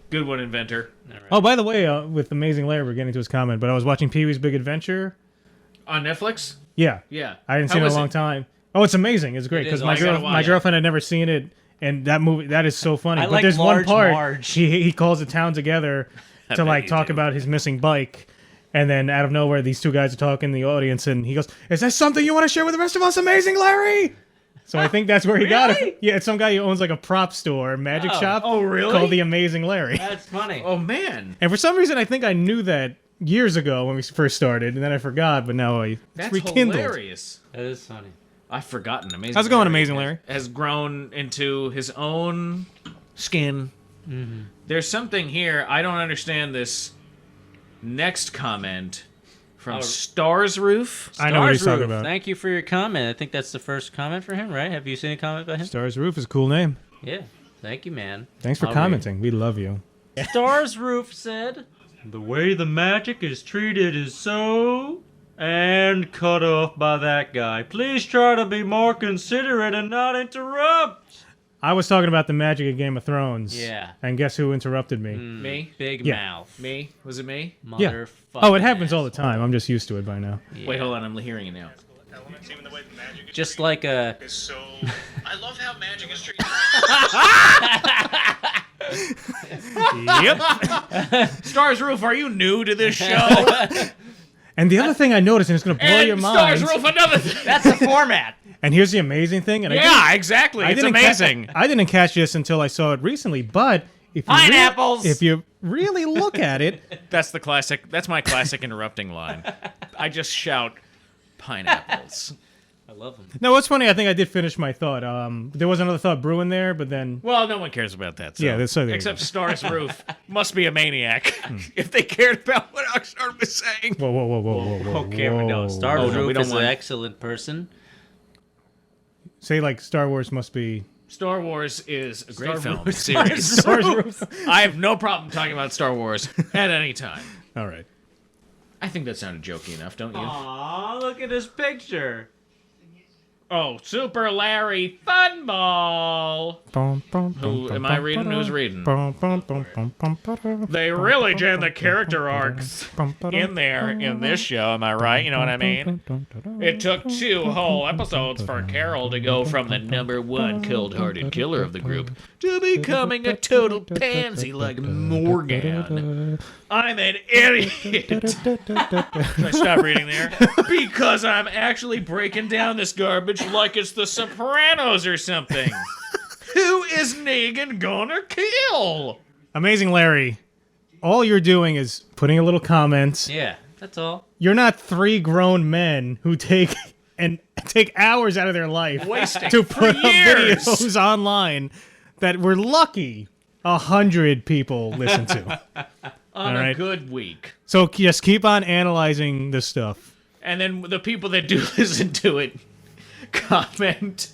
S2: Good one, inventor.
S3: Oh, by the way, with Amazing Larry, we're getting to his comment, but I was watching Pee-wee's Big Adventure.
S2: On Netflix?
S3: Yeah.
S2: Yeah.
S3: I hadn't seen it in a long time. Oh, it's amazing. It's great
S1: It
S3: because
S1: is
S3: my
S1: awesome.
S2: I gotta watch
S3: my
S2: it.
S3: girlfriend had never seen it, And that movie, that is so funny.
S1: I
S3: But
S1: like
S3: there's one
S1: Large
S3: part
S1: Marge.
S3: he calls the town together to
S2: bet
S3: like
S2: you
S3: talk
S2: do.
S3: about his missing bike. And then out of nowhere, these two guys are talking in the audience, and he goes, "Is that something you want to share with the rest of us, Amazing Larry?" So I think that's where he got it. Yeah, it's some guy who owns like a prop store, magic shop.
S2: Oh, really?
S3: Called the Amazing Larry.
S1: That's funny.
S2: Oh man,
S3: And for some reason, I think I knew that years ago when we first started, and then I forgot. But now it's
S2: that's
S3: rekindled.
S2: hilarious.
S1: That is funny.
S2: I've forgotten. Amazing.
S3: How's it going,
S2: Larry
S3: Amazing Larry?
S2: Has grown into his own skin.
S1: Mm-hmm.
S2: There's something here. I don't understand this next comment from Stars Roof.
S3: I know what he's
S1: Stars
S3: talking
S1: Roof,
S3: about.
S1: Thank you for your comment. I think that's the first comment for him, right? Have you seen a comment by him?
S3: Stars Roof is a cool name.
S1: Yeah. Thank you, man.
S3: Thanks for
S1: I'll
S3: commenting. We love you.
S1: read. Stars Roof said,
S4: The way the magic is treated is so... And cut off by that guy. Please try to be more considerate and not interrupt.
S3: I was talking about the magic of Game of Thrones.
S1: Yeah.
S3: And guess who interrupted me?
S2: Me?
S1: big
S3: Yeah.
S1: mouth.
S2: Me? Was it me?
S3: Yeah.
S1: Motherfucking
S3: Oh, it happens all the
S1: ass.
S3: time. I'm just used to it by now.
S1: Yeah.
S2: Wait, hold on. I'm hearing it now.
S1: Just like a...
S5: So I love how magic is treated.
S3: Yep.
S2: Stars Roof, are you new to this show?
S3: And the other thing I noticed, and it's going to blow
S2: and
S3: your mind.
S2: Stars Roof, another thing.
S1: That's the format.
S3: And here's the amazing thing. And
S2: Yeah, exactly.
S3: I
S2: It's
S3: didn't
S2: amazing.
S3: I didn't catch this until I saw it recently. But if you
S1: Pineapples!
S3: if you really look at it,
S2: That's the classic. That's my classic interrupting line. I just shout pineapples.
S1: I love him.
S3: no, what's funny? I think I did finish my thought. There was another thought brewing there, but then
S2: Well, no one cares about that. So.
S3: Yeah, that's- so there you
S2: except
S3: go.
S2: Stars Roof must be a maniac if they cared about what Oxnard was saying.
S3: whoa, whoa, whoa, whoa, whoa, whoa.
S1: Okay,
S3: whoa.
S1: no. Stars
S2: Oh, no, we
S1: Roof
S2: don't
S1: is
S2: want-
S1: an excellent person.
S3: Say like Star Wars must be
S2: Star Wars is a great film
S1: Wars.
S2: series.
S3: Stars Roof.
S2: I have no problem talking about Star Wars at any time.
S3: All right.
S2: I think that sounded jokey enough, don't you?
S1: Aw, look at this picture.
S2: Oh, Super Larry Funball. Who am I reading? Who's reading? They really jammed the character arcs in there in this show, am I right? You know what I mean? It took 2 whole episodes for Carol to go from the #1 cold-hearted killer of the group to becoming a total pansy like Morgan. I'm an idiot. Should I stop reading there? Because I'm actually breaking down this garbage like it's The Sopranos or something. Who is Negan gonna kill?
S3: Amazing Larry. All you're doing is putting a little comment.
S1: Yeah, that's all.
S3: You're not 3 grown men who take hours out of their life
S2: Wasting
S3: to
S2: for
S3: put up
S2: years.
S3: videos online that we're lucky 100 people listen to.
S2: On
S3: All
S2: a
S3: right.
S2: good week.
S3: So just keep on analyzing this stuff.
S2: And then the people that do listen to it comment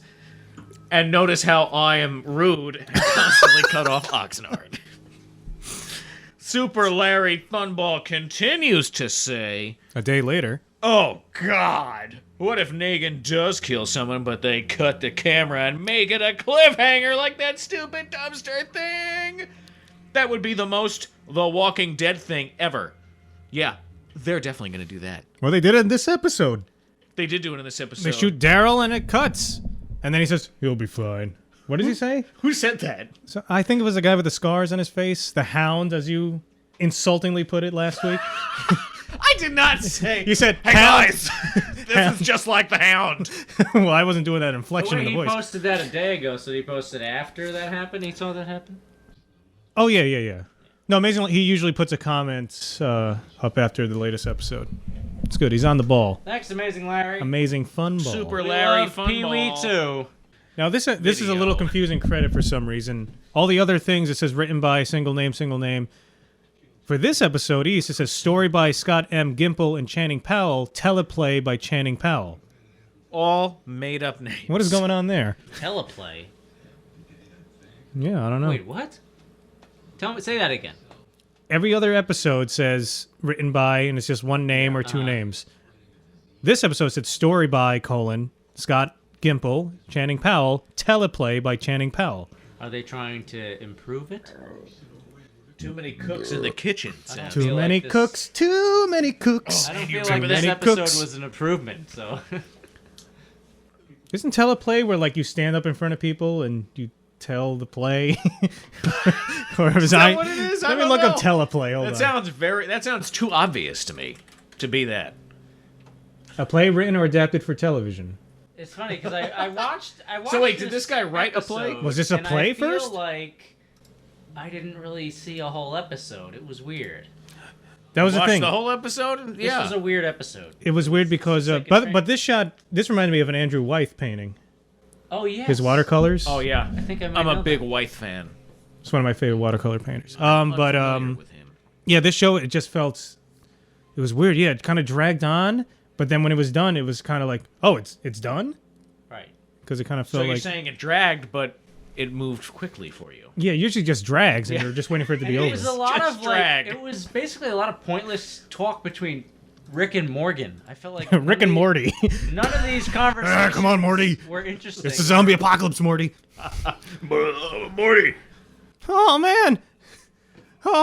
S2: and notice how I am rude and constantly cut off Oxnard. Super Larry Funball continues to say,
S3: A day later.
S2: "Oh God, what if Negan does kill someone, but they cut the camera and make it a cliffhanger like that stupid dumpster thing? That would be the most The Walking Dead thing ever." Yeah, they're definitely going to do that.
S3: Well, they did it in this episode.
S2: They did do it in this episode.
S3: They shoot Daryl and it cuts. And then he says, he'll be fine. What does he say?
S2: Who said that?
S3: So I think it was the guy with the scars on his face. The Hound, as you insultingly put it last week.
S2: I did not say.
S3: You said,
S2: "Hey
S3: Hound."
S2: guys, this is just like the Hound."
S3: Well, I wasn't doing that inflection in
S1: Wait,
S3: the
S1: he
S3: voice.
S1: posted that a day ago, so he posted after that happened? He saw that happen?
S3: Oh, yeah. No, amazingly, he usually puts a comment up after the latest episode. It's good. He's on the ball.
S1: Thanks, Amazing Larry.
S3: Amazing fun ball.
S2: Super
S1: We
S2: Larry
S1: love
S2: Funball.
S1: Pee-wee too.
S3: Now, this is a little confusing credit for some reason. All the other things, it says written by, single name. For this episode, East, it says story by Scott M. Gimple and Channing Powell, teleplay by Channing Powell.
S2: All made up names.
S3: What is going on there?
S1: Teleplay.
S3: Yeah, I don't know.
S1: Wait, what? Tell me, say that again.
S3: Every other episode says written by, and it's just one name or two names. This episode said story by, Scott Gimple, Channing Powell, teleplay by Channing Powell.
S1: Are they trying to improve it?
S2: Too many cooks in the kitchen.
S1: I don't
S3: Too
S1: feel
S3: many
S1: like this-
S3: cooks, too many cooks.
S1: I don't
S2: you
S1: feel like
S2: remember
S1: this
S3: many
S1: episode
S3: cooks.
S1: was an improvement, so...
S3: Isn't teleplay where like you stand up in front of people and you tell the play. Or
S2: Is that what it is?
S3: Let me look up teleplay. Hold on.
S2: That sounds too obvious to me to be that.
S3: A play written or adapted for television.
S1: It's funny because I watched.
S2: So wait, did this guy write a play?
S1: episode,
S3: Was this a
S1: and
S3: play
S1: I feel
S3: first?
S1: Like I didn't really see a whole episode. It was weird.
S3: That was the
S2: Watched
S3: thing.
S2: the whole episode?
S1: This
S2: Yeah.
S1: was a weird episode.
S3: It was weird because,
S1: like a
S3: but this reminded me of an Andrew Wyeth painting.
S1: Oh yeah.
S3: His watercolors.
S2: Oh yeah.
S1: I think I might
S2: I'm
S1: know
S2: a big
S1: that.
S2: Wyeth fan.
S3: It's one of my favorite watercolor painters.
S2: Unfamiliar with him.
S3: Yeah, this show it just felt, it was weird. Yeah, it kind of dragged on, but then when it was done, it was kind of like, oh, it's done,
S1: Right.
S3: because it kind of
S2: So
S3: felt
S2: you're
S3: like,
S2: saying it dragged, but it moved quickly for you.
S3: yeah, it usually just drags, and you're just waiting for it to be
S1: It
S3: over.
S1: was a lot
S2: Just
S1: of
S2: drag.
S1: like. It was basically a lot of pointless talk between Rick and Morgan. I felt like
S3: Rick and Morty.
S1: None of these conversations.
S3: Come on, Morty.
S1: Were interesting.
S3: It's the zombie apocalypse, Morty.
S2: Morty.
S3: Oh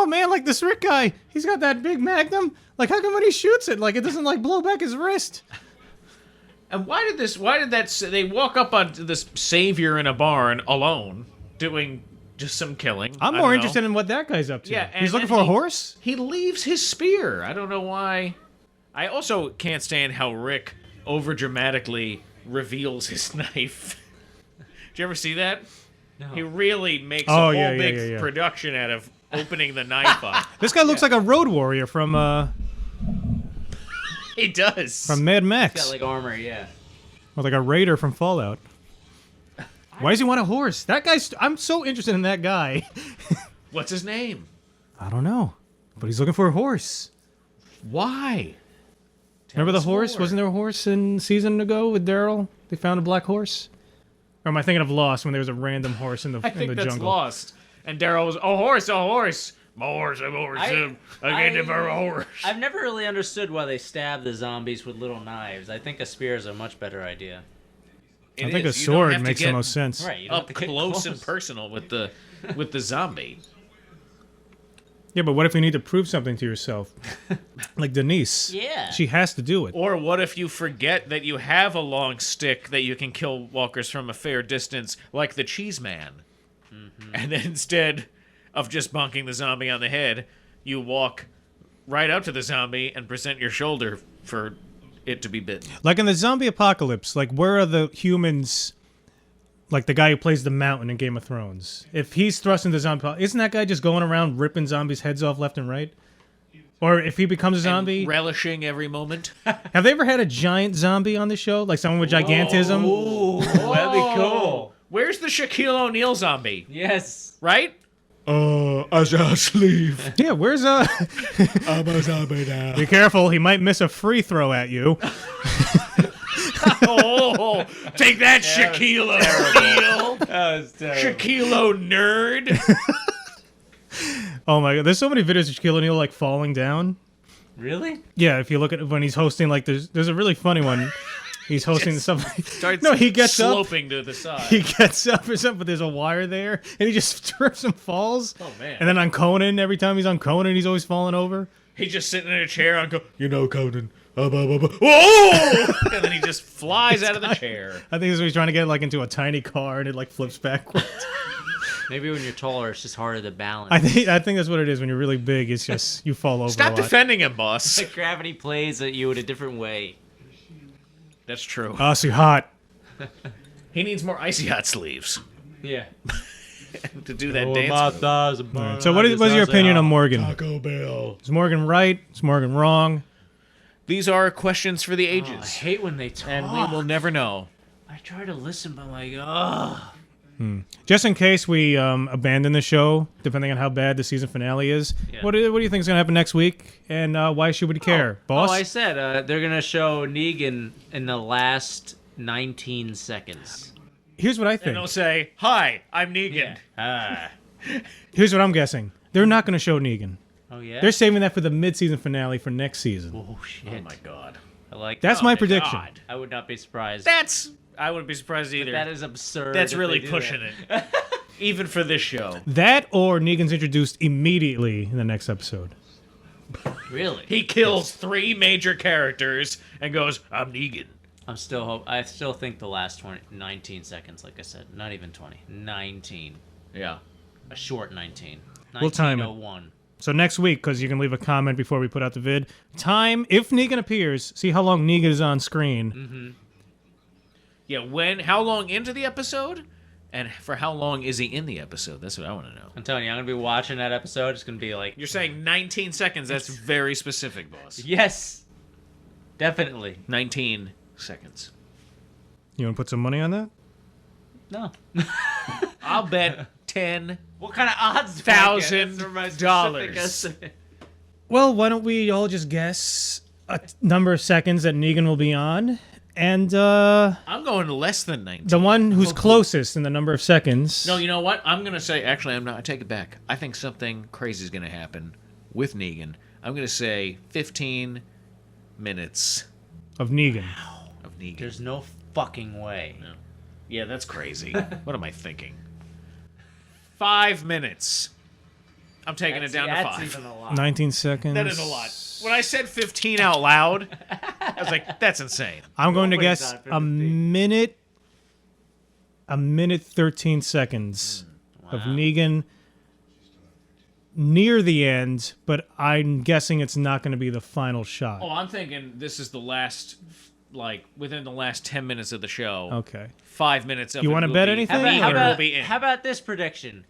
S3: man, like this Rick guy, he's got that big magnum. Like, how come when he shoots it, like it doesn't like blow back his wrist?
S2: And why did they walk up on this savior in a barn alone, doing just some killing?
S3: I'm more interested in what that guy's up to.
S2: Yeah, and
S3: he's looking
S2: then
S3: for a horse.
S2: He leaves his spear. I don't know why. I also can't stand how Rick overdramatically reveals his knife. Did you ever see that?
S1: No.
S2: He really makes
S3: Oh,
S2: a whole
S3: yeah,
S2: big
S3: yeah.
S2: production out of opening the knife up.
S3: This guy looks like a road warrior from
S2: He does.
S3: Mad Max,
S1: Got like armor, yeah.
S3: or like a raider from Fallout. Why does he want a horse? That guy's. I'm so interested in that guy.
S2: What's his name?
S3: I don't know, but he's looking for a horse.
S2: Why?
S3: Remember the
S2: us
S3: horse?
S2: more.
S3: Wasn't there a horse in season ago with Daryl? They found a black horse. Or am I thinking of Lost when there was a random horse in the
S2: I think
S3: in the
S2: that's
S3: jungle?
S2: Lost. And Daryl was, a horse. My horse,
S1: I
S2: can't devour a horse.
S1: I've never really understood why they stab the zombies with little knives. I think a spear is a much better idea.
S3: I think a sword makes the most sense.
S1: Right. You don't
S2: Up
S1: have to get
S2: close and personal with the zombie.
S3: Yeah, but what if you need to prove something to yourself? Like Denise.
S1: Yeah.
S3: She has to do it.
S2: Or what if you forget that you have a long stick that you can kill walkers from a fair distance, like the Cheese Man? Mm-hmm. And then instead of just bonking the zombie on the head, you walk right up to the zombie and present your shoulder for it to be bitten.
S3: Like in the zombie apocalypse, like where are the humans? Like the guy who plays the mountain in Game of Thrones. If he's thrust into zombie, isn't that guy just going around ripping zombies' heads off left and right? Or if he becomes a zombie,
S2: And relishing every moment.
S3: have they ever had a giant zombie on the show? Like someone with gigantism?
S1: Ooh, that'd be cool.
S2: Where's the Shaquille O'Neal zombie?
S1: Yes.
S2: Right?
S6: As a slave,
S3: Yeah, where's
S6: I'm a zombie now.
S3: Be careful, he might miss a free throw at you.
S2: Oh, take that, Shaquille O'Neal.
S1: That was terrible.
S2: Shaquille O'Nerd.
S3: Oh my god, there's so many videos of Shaquille O'Neal like falling down.
S1: Really?
S3: Yeah, if you look at when he's hosting, like there's a really funny one. He's hosting something.
S2: Starts
S3: No, he gets up.
S2: sloping to the side.
S3: He gets up or something, but there's a wire there, and he just trips and falls.
S2: Oh, man.
S3: And then on Conan, every time he's on Conan, he's always falling over.
S2: He's just sitting in a chair and go,
S6: You know, Conan.
S2: whoa! And then he just flies out of the chair.
S3: I think he's trying to get like into a tiny car, and it like flips backwards.
S1: Maybe when you're taller, it's just harder to balance.
S3: I think that's what it is. When you're really big, it's just you fall over. a
S2: Stop
S3: lot.
S2: defending him, boss.
S1: Like gravity plays at you in a different way.
S2: That's true.
S3: Aussie hot.
S2: He needs more icy hot sleeves
S1: Yeah.
S2: to do that dance. move.
S3: So what was your opinion on Morgan?
S6: Taco Bell.
S3: Is Morgan right? Is Morgan wrong?
S2: These are questions for the
S1: Oh, I
S2: ages.
S1: hate when they talk.
S2: And we will never know.
S1: I try to listen, but I'm like, ugh.
S3: Just in case we abandon the show, depending on how bad the season finale is,
S1: Yeah.
S3: what do you think is going to happen next week? And why should we care? Boss?
S1: Oh, I said they're going to show Negan in the last 19 seconds.
S3: Here's what I
S2: And
S3: think.
S2: they'll say, "Hi, I'm Negan."
S3: Here's what I'm guessing. They're not going to show Negan.
S1: Oh, yeah?
S3: They're saving that for the mid-season finale for next season.
S1: Oh, shit.
S2: Oh my god.
S1: I like
S3: That's
S1: oh
S3: my prediction.
S2: God.
S1: I would not be surprised.
S2: I wouldn't be surprised either.
S1: That is absurd.
S2: That's
S1: if
S2: really
S1: they do
S2: pushing
S1: that.
S2: it. Even for this show.
S3: That or Negan's introduced immediately in the next episode.
S1: Really?
S2: He kills 3 major characters and goes, "I'm Negan."
S1: I still think the last 19 seconds, like I said, not even 20, 19,
S2: Yeah.
S1: a short 19.
S3: We'll time it.
S1: 19:01.
S3: So next week, because you can leave a comment before we put out the vid, time, if Negan appears, see how long Negan is on screen.
S1: Mm-hmm.
S2: Yeah, how long into the episode? And for how long is he in the episode? That's what I want to know.
S1: I'm telling you, I'm gonna be watching that episode. It's gonna be like,
S2: You're saying 19 seconds. That's very specific, boss.
S1: yes, definitely.
S2: 19 seconds.
S3: You want to put some money on that?
S1: No.
S2: I'll bet 10.
S1: What kind of odds?
S2: $1,000.
S3: Well, why don't we all just guess a number of seconds that Negan will be on? And
S2: I'm going less than 19.
S3: the one who's closest in the number of seconds.
S2: No, you know what? I'm going to say, actually, I'm not. I take it back. I think something crazy is going to happen with Negan. I'm going to say 15 minutes
S3: of Negan.
S2: of Negan.
S1: There's no fucking way.
S2: No. Yeah, that's crazy. What am I thinking? 5 minutes. I'm taking it down to 5.
S1: Even a lot.
S3: 19 seconds.
S2: That is a lot. When I said 15 out loud, I was like, that's insane.
S3: I'm going to
S1: Nobody's
S3: guess
S1: on for
S3: a
S1: 15.
S3: minute. A minute 13 seconds of Negan near the end, but I'm guessing it's not going to be the final shot.
S2: Oh, I'm thinking this is the last, like, within the last 10 minutes of the show.
S3: Okay.
S2: 5 minutes of
S3: You
S2: it
S3: wanna
S2: will
S3: bet
S2: be-
S3: anything,
S1: How
S3: or-
S2: will be in.
S1: about this prediction?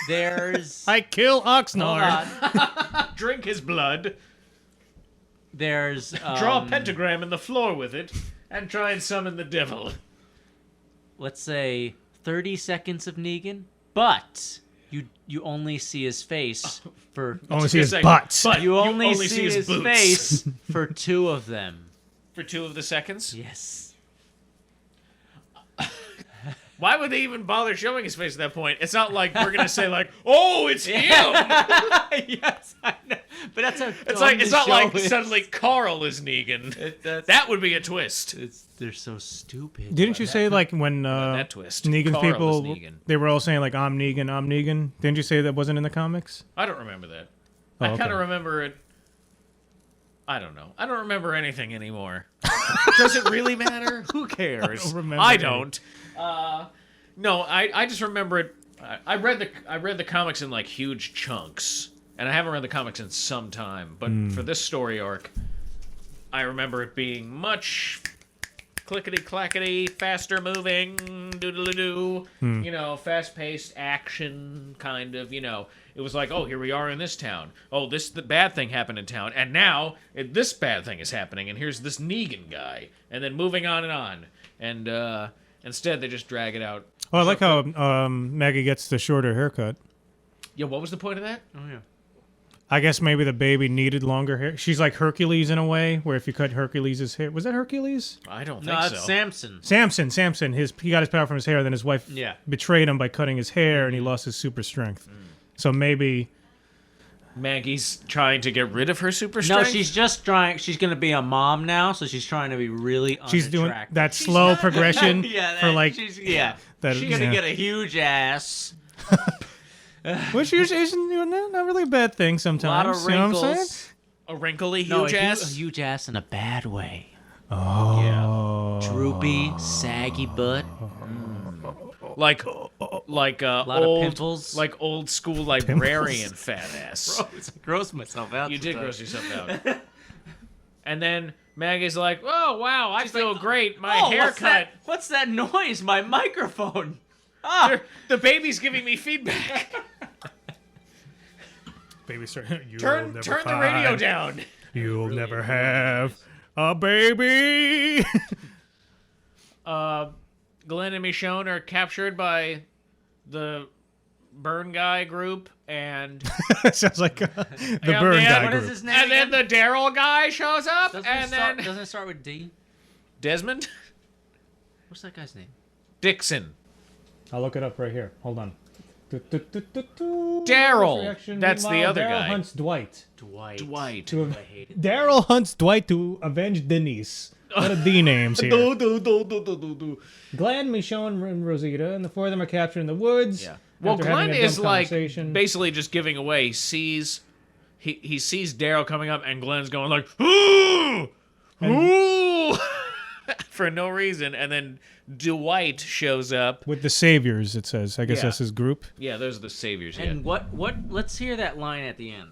S1: There's
S3: I kill
S1: hold
S3: Oxnard.
S1: on.
S2: Drink his blood,
S1: There's
S2: draw a pentagram in the floor with it, and try and summon the devil.
S1: let's say 30 seconds of Negan, but you only see his face for
S3: Only see his
S2: Say,
S3: butt.
S2: But
S1: you only see
S2: see
S1: his
S2: boots.
S1: face for 2 of them.
S2: For 2 of the seconds?
S1: Yes.
S2: Why would they even bother showing his face at that point? It's not like we're gonna say like, "Oh, it's him."
S1: Yes, I know. But that's how
S2: It's not like suddenly Carl is Negan.
S1: that's,
S2: That would be a twist.
S1: they're so stupid.
S3: Didn't you say like when
S2: That twist.
S3: Negan's
S2: Carl
S3: people
S2: was Negan.
S3: they were all saying like I'm Negan, I'm Negan? Didn't you say that wasn't in the comics?
S2: I don't remember that.
S3: Oh,
S2: I kind
S3: okay.
S2: of remember it. I don't know. I don't remember anything anymore. Does it really matter? Who cares?
S3: don't remember
S2: I
S3: anything.
S2: don't. No, I just remember it. I read the comics in like huge chunks, and I haven't read the comics in some time. But for this story arc, I remember it being much clickety clackety, faster moving, doodle doo. You know, fast paced action kind of. You know, it was like, oh, here we are in this town. Oh, the bad thing happened in town, and now this bad thing is happening, and here's this Negan guy, and then moving on, and instead they just drag it out.
S3: Oh, I like how Maggie gets the shorter haircut.
S2: Yeah, what was the point of that?
S1: Oh yeah.
S3: I guess maybe the baby needed longer hair. She's like Hercules in a way, where if you cut Hercules' hair, was that Hercules?
S2: I don't
S1: No,
S2: think
S1: it's
S2: so.
S1: Samson.
S3: Samson. He got his power from his hair. Then his wife
S1: Yeah.
S3: betrayed him by cutting his hair, and he lost his super strength. So maybe
S2: Maggie's trying to get rid of her super
S1: No,
S2: strength.
S1: she's just trying. She's gonna be a mom now, so she's trying to be really.
S3: she's doing
S1: unattractive.
S3: that slow progression
S1: Yeah,
S3: for like.
S1: she's
S3: that-
S1: she's gonna
S3: yeah.
S1: get a huge ass.
S3: Which isn't not really a bad thing
S1: A
S3: sometimes.
S1: lot of
S3: You know what I'm saying?
S1: wrinkles.
S2: a wrinkly huge
S1: No,
S2: ass.
S1: a huge ass in a bad way.
S3: Oh.
S1: Droopy, saggy butt.
S2: like
S1: A lot of
S2: old
S1: pimples.
S2: like old school librarian fat ass.
S1: I gross myself out.
S2: You did gross yourself out. And then Maggie's like, "Oh wow, I feel great. My haircut.
S1: What's that noise? My microphone. Ah,
S2: The baby's giving me feedback.
S3: Baby, you'll
S2: Turn
S3: never
S2: the radio
S3: find-
S2: down."
S3: You'll never have a baby.
S2: Glenn and Michonne are captured by the Burn Guy group, and
S3: Sounds like the
S2: Yeah,
S3: Burn
S2: man,
S3: Guy
S1: what is
S3: group.
S1: his name?
S2: and then
S1: again?
S2: the Daryl guy shows up, and then
S1: doesn't it start with D?
S2: Desmond
S1: What's that guy's name?
S2: Dixon.
S3: I'll look it up right here. Hold on.
S2: Daryl.
S3: Reaction.
S2: That's the
S3: Meanwhile,
S2: other
S3: Daryl
S2: guy.
S3: hunts Dwight.
S1: Dwight.
S2: Dwight.
S3: To
S1: I hate it.
S3: Daryl hunts Dwight to avenge Denise. A lot of D names here. Glenn, Michonne, and Rosita, and the 4 of them are captured in the woods.
S2: Yeah. Well,
S3: after having
S2: Glenn
S3: a dumb
S2: is like
S3: conversation.
S2: basically just giving away. He sees Daryl coming up, and Glenn's going like, "Ooh, ooh." no! For no reason. And then Dwight shows up.
S3: With the Saviors, it says. I guess
S2: Yeah.
S3: that's his group.
S2: Yeah, those are the saviors.
S1: And what? Let's hear that line at the end.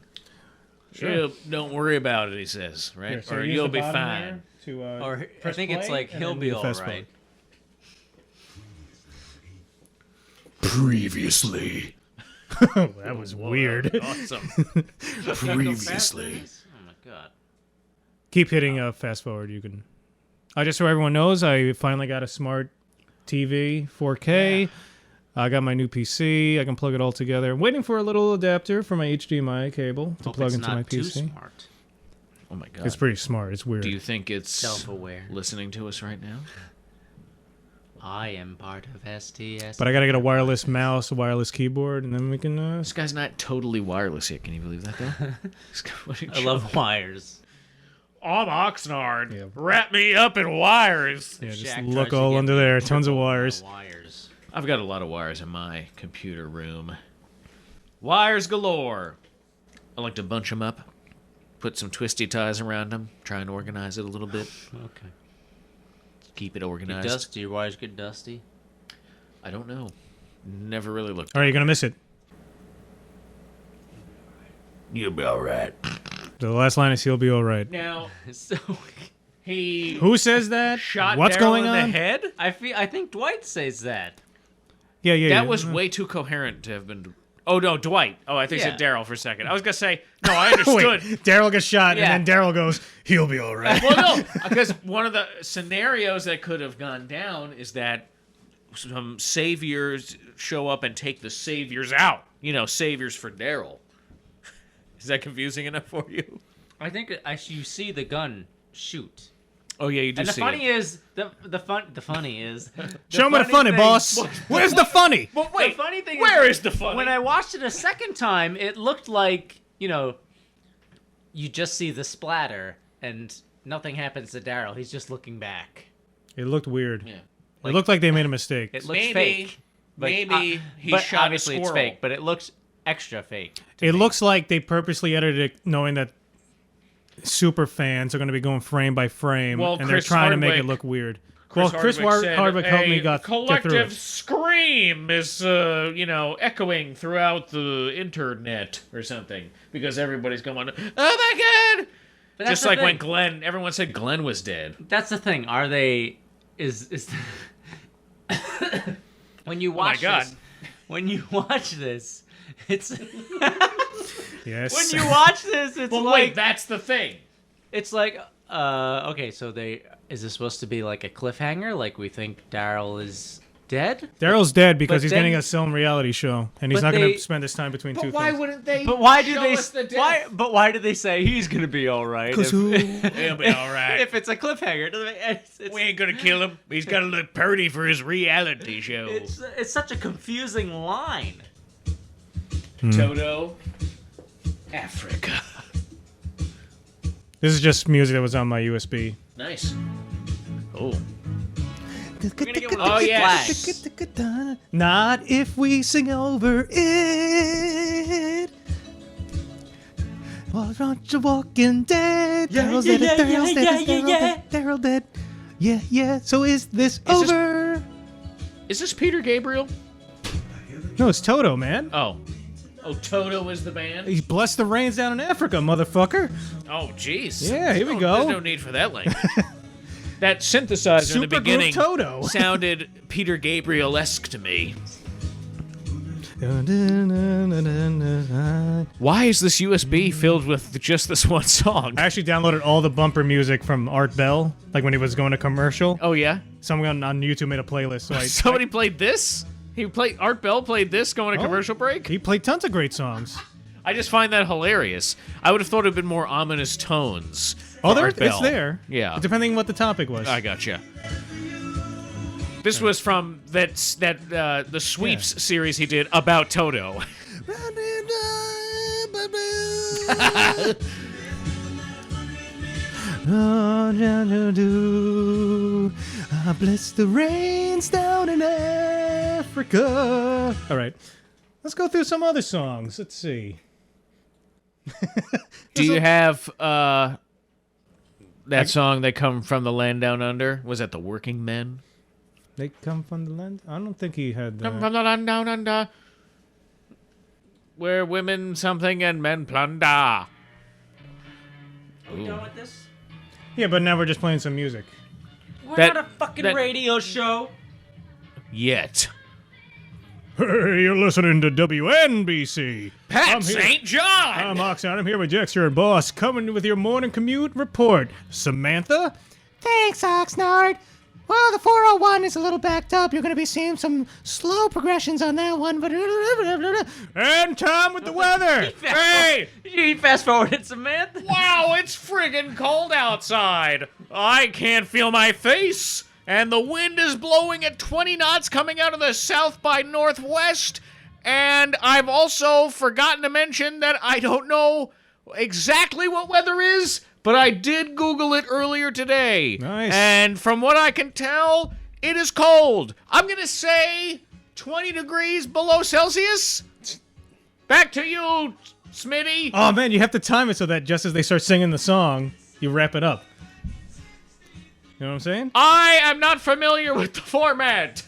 S2: Yeah. Don't worry about it, he says, right?
S3: Here, so
S2: or
S3: use
S2: you'll
S3: the
S2: be
S3: bottom
S2: fine.
S3: there To,
S1: Or I
S3: press
S1: think it's
S3: play,
S1: like
S3: and
S1: he'll
S3: then
S1: be
S3: do
S1: all
S3: fast
S1: right.
S6: Previously.
S3: forward. That was weird.
S2: Awesome.
S6: Previously.
S1: Oh my god.
S3: Keep hitting fast forward. You can. Just so everyone knows, I finally got a smart TV, 4K. I got my new PC. I can plug it all together. I'm waiting for a little adapter for my HDMI cable to
S1: Hope
S3: plug
S1: it's
S3: into
S1: not
S3: my
S1: too
S3: PC.
S1: smart.
S2: Oh my god.
S3: It's pretty smart. It's weird.
S2: Do you think it's
S1: Self-aware.
S2: listening to us right now?
S1: I am part of STS.
S3: But I gotta get a wireless mouse, a wireless keyboard, and then we can.
S2: This guy's not totally wireless yet. Can you believe that, though?
S1: I love wires.
S2: I'm Oxnard.
S3: Yeah.
S2: Wrap me up in wires.
S3: Yeah, just
S1: Shaq tries
S3: look
S1: to
S3: all
S1: get
S3: under
S1: me
S3: there.
S1: to
S3: Tons of
S1: put my
S3: wires.
S1: Wires.
S2: I've got a lot of wires in my computer room. Wires galore. I like to bunch them up, put some twisty ties around them, try and organize it a little bit,
S1: Okay.
S2: keep it
S1: Get
S2: organized.
S1: dusty. Your wires get dusty.
S2: I don't know. Never really looked.
S3: All right, you're gonna miss it.
S6: You'll be alright.
S3: The last line is "He'll be all right."
S2: Now
S1: So
S2: he
S3: Who says that?
S2: shot
S3: What's
S2: Daryl
S3: going
S2: in
S3: on?
S2: the head.
S1: I think Dwight says that.
S3: Yeah, yeah.
S2: That
S3: yeah.
S2: was way too coherent to have been. Oh no, Dwight. Oh, I think you said
S1: Yeah.
S2: Daryl for a second. I was gonna say no. I
S3: Wait,
S2: understood.
S3: Daryl gets shot,
S1: Yeah.
S3: and then Daryl goes, "He'll be all right."
S2: Well, no, because one of the scenarios that could have gone down is that some saviors show up and take the saviors out. You know, saviors for Daryl. Is that confusing enough for you?
S1: I think you see the gun shoot.
S2: Oh yeah, you do
S1: And the
S2: see
S1: funny
S2: it.
S1: is the funny is
S3: Show me the funny,
S1: thing-
S3: boss. Where's the funny?
S2: But wait,
S1: the funny thing
S2: where is the funny?
S1: When I watched it a second time, it looked like, you just see the splatter and nothing happens to Daryl. He's just looking back.
S3: It looked weird.
S2: Yeah.
S3: It looked like they made a mistake.
S1: It looks
S2: Maybe-
S1: fake.
S2: maybe he
S1: but
S2: shot a
S1: obviously it's
S2: squirrel.
S1: fake, but it looks extra fake.
S3: It looks like they purposely edited it knowing that super fans are going to be going frame by frame,
S2: Well,
S3: and
S2: Chris
S3: they're trying to make it
S2: Hardwick-
S3: look weird.
S2: Chris
S3: Chris
S2: said,
S3: Hardwick helped me
S2: "A
S3: get through
S2: collective
S3: it.
S2: scream is, echoing throughout the internet or something because everybody's going, "Oh my god!"
S1: But that's
S2: Just
S1: the
S2: like when
S1: thing.
S2: Glenn, everyone said Glenn was dead.
S1: That's the thing. Are they? Is when you watch
S2: God.
S1: this? When you watch this, it's
S3: Yes.
S1: when you watch this, it's
S2: But
S1: like
S2: wait, that's the thing.
S1: it's like okay. So is this supposed to be like a cliffhanger? Like we think Daryl is dead?
S3: Daryl's dead because
S1: But
S3: he's
S1: then-
S3: getting a film reality show, and he's
S1: But
S3: not going
S1: they-
S3: to spend his time between two
S2: Why
S3: things.
S2: wouldn't they?
S1: But why do
S2: show
S1: they?
S2: us the death?
S1: Why? But why do they say he's gonna be all right?
S3: Because
S1: if-
S3: who?
S2: He'll be all right.
S1: If it's a cliffhanger, it doesn't make, it's,
S2: We ain't gonna kill him. He's gotta look purty for his reality show.
S1: it's such a confusing line.
S2: Toto, Africa.
S3: This is just music that was on my USB.
S2: Nice. Oh.
S1: We're gonna get one of
S2: Oh,
S1: those
S2: yes.
S1: flags.
S3: Not if we sing over it. Aren't you walking dead? Daryl's dead, Daryl's dead, Daryl's dead, Daryl dead. Yeah, yeah. So is this
S2: this-
S3: over?
S2: Is this Peter Gabriel?
S3: No, it's Toto, man.
S2: Oh. Oh, Toto is the band?
S3: He's blessed the rains down in Africa, motherfucker.
S2: Oh, jeez.
S3: Yeah, here we go.
S2: There's no need for that language. That synthesizer in the
S3: Supergroup
S2: beginning
S3: Toto.
S2: sounded Peter Gabriel-esque to me. Why is this USB filled with just this one song?
S3: I actually downloaded all the bumper music from Art Bell, like when he was going to commercial.
S2: Oh, yeah?
S3: Someone on YouTube made a playlist. So
S2: Somebody played this? Art Bell played this going to commercial break?
S3: he played tons of great songs.
S2: I just find that hilarious. I would have thought it would have been more ominous tones.
S3: Oh,
S2: for Art
S3: it's
S2: Bell.
S3: there.
S2: Yeah.
S3: Depending on what the topic was.
S2: I gotcha. This was from the Sweeps series he did about Toto.
S3: I bless the rains down in Africa. All right, let's go through some other songs. Let's see.
S2: Do you have That song, They Come From the Land Down Under, was that The Working Men?
S3: They come from the land. I don't think he had that.
S2: Come from the land down under, where women something and men plunder.
S4: Are we done with this?
S3: Yeah, but now we're just playing some music.
S4: We're
S2: That-
S4: not a fucking
S2: that-
S4: radio show.
S2: Yet.
S3: Hey, you're listening to WNBC.
S2: Pat
S3: I'm here.
S2: St. John!
S3: I'm Oxnard. I'm here with Dexter and Boss, coming with your morning commute report. Samantha?
S7: Thanks, Oxnard. Well, the 401 is a little backed up. You're going to be seeing some slow progressions on that one. But
S3: And Tom with the weather.
S2: Hey!
S4: You fast forwarded, Samantha.
S2: Wow, it's friggin' cold outside. I can't feel my face. And the wind is blowing at 20 knots coming out of the south by northwest. And I've also forgotten to mention that I don't know exactly what weather is, but I did Google it earlier today.
S3: Nice.
S2: And from what I can tell, it is cold. I'm going to say 20 degrees below Celsius. Back to you, Smitty.
S3: Oh, man, you have to time it so that just as they start singing the song, you wrap it up. You know what I'm saying?
S2: I am not familiar with the format.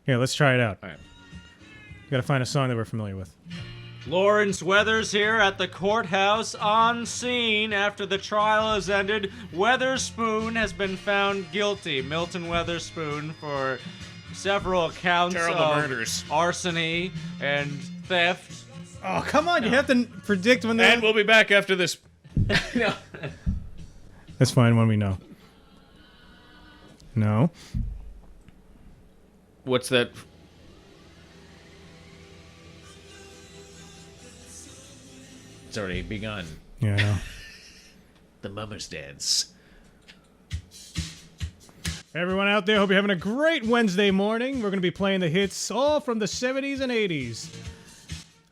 S3: Here, let's try it out.
S2: All right.
S3: We gotta find a song that we're familiar with.
S4: Lawrence Weathers here at the courthouse on scene after the trial has ended. Weatherspoon has been found guilty. Milton Weatherspoon for several counts
S2: Terrible
S4: of
S2: murders.
S4: arson and theft.
S3: Oh, come on, you have to predict when
S2: And we'll be back after this.
S3: That's fine when we know. No.
S2: What's that? It's already begun.
S3: Yeah, I know.
S2: The Mummer's Dance.
S3: Everyone out there, hope you're having a great Wednesday morning. We're going to be playing the hits all from the 70s and 80s.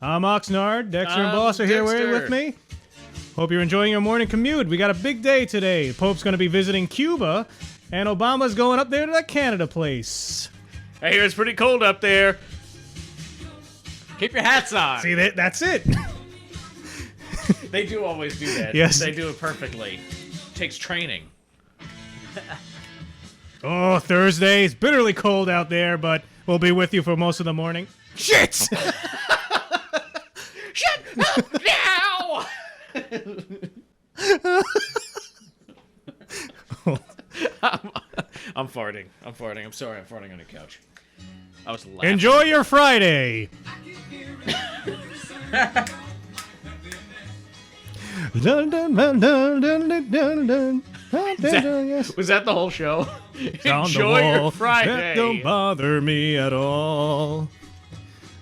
S3: I'm Oxnard. Dexter and
S2: I'm
S3: Boss are here
S2: Dexter.
S3: with me. Hope you're enjoying your morning commute. We got a big day today. The Pope's going to be visiting Cuba, and Obama's going up there to that Canada place.
S2: I hear it's pretty cold up there.
S4: Keep your hats on.
S3: See, that's it.
S2: They do always do that.
S3: Yes.
S2: They do it perfectly. Takes training.
S3: Oh, Thursday. It's bitterly cold out there, but we'll be with you for most of the morning. Shit!
S2: Shut up now! I'm farting. I'm sorry. I'm farting on the couch. I was laughing.
S3: Enjoy your Friday. Dun, dun, dun, dun, dun, dun, dun, dun.
S2: Was that the whole show?
S3: On the
S2: Enjoy your
S3: wall.
S2: Friday.
S3: That don't bother me at all.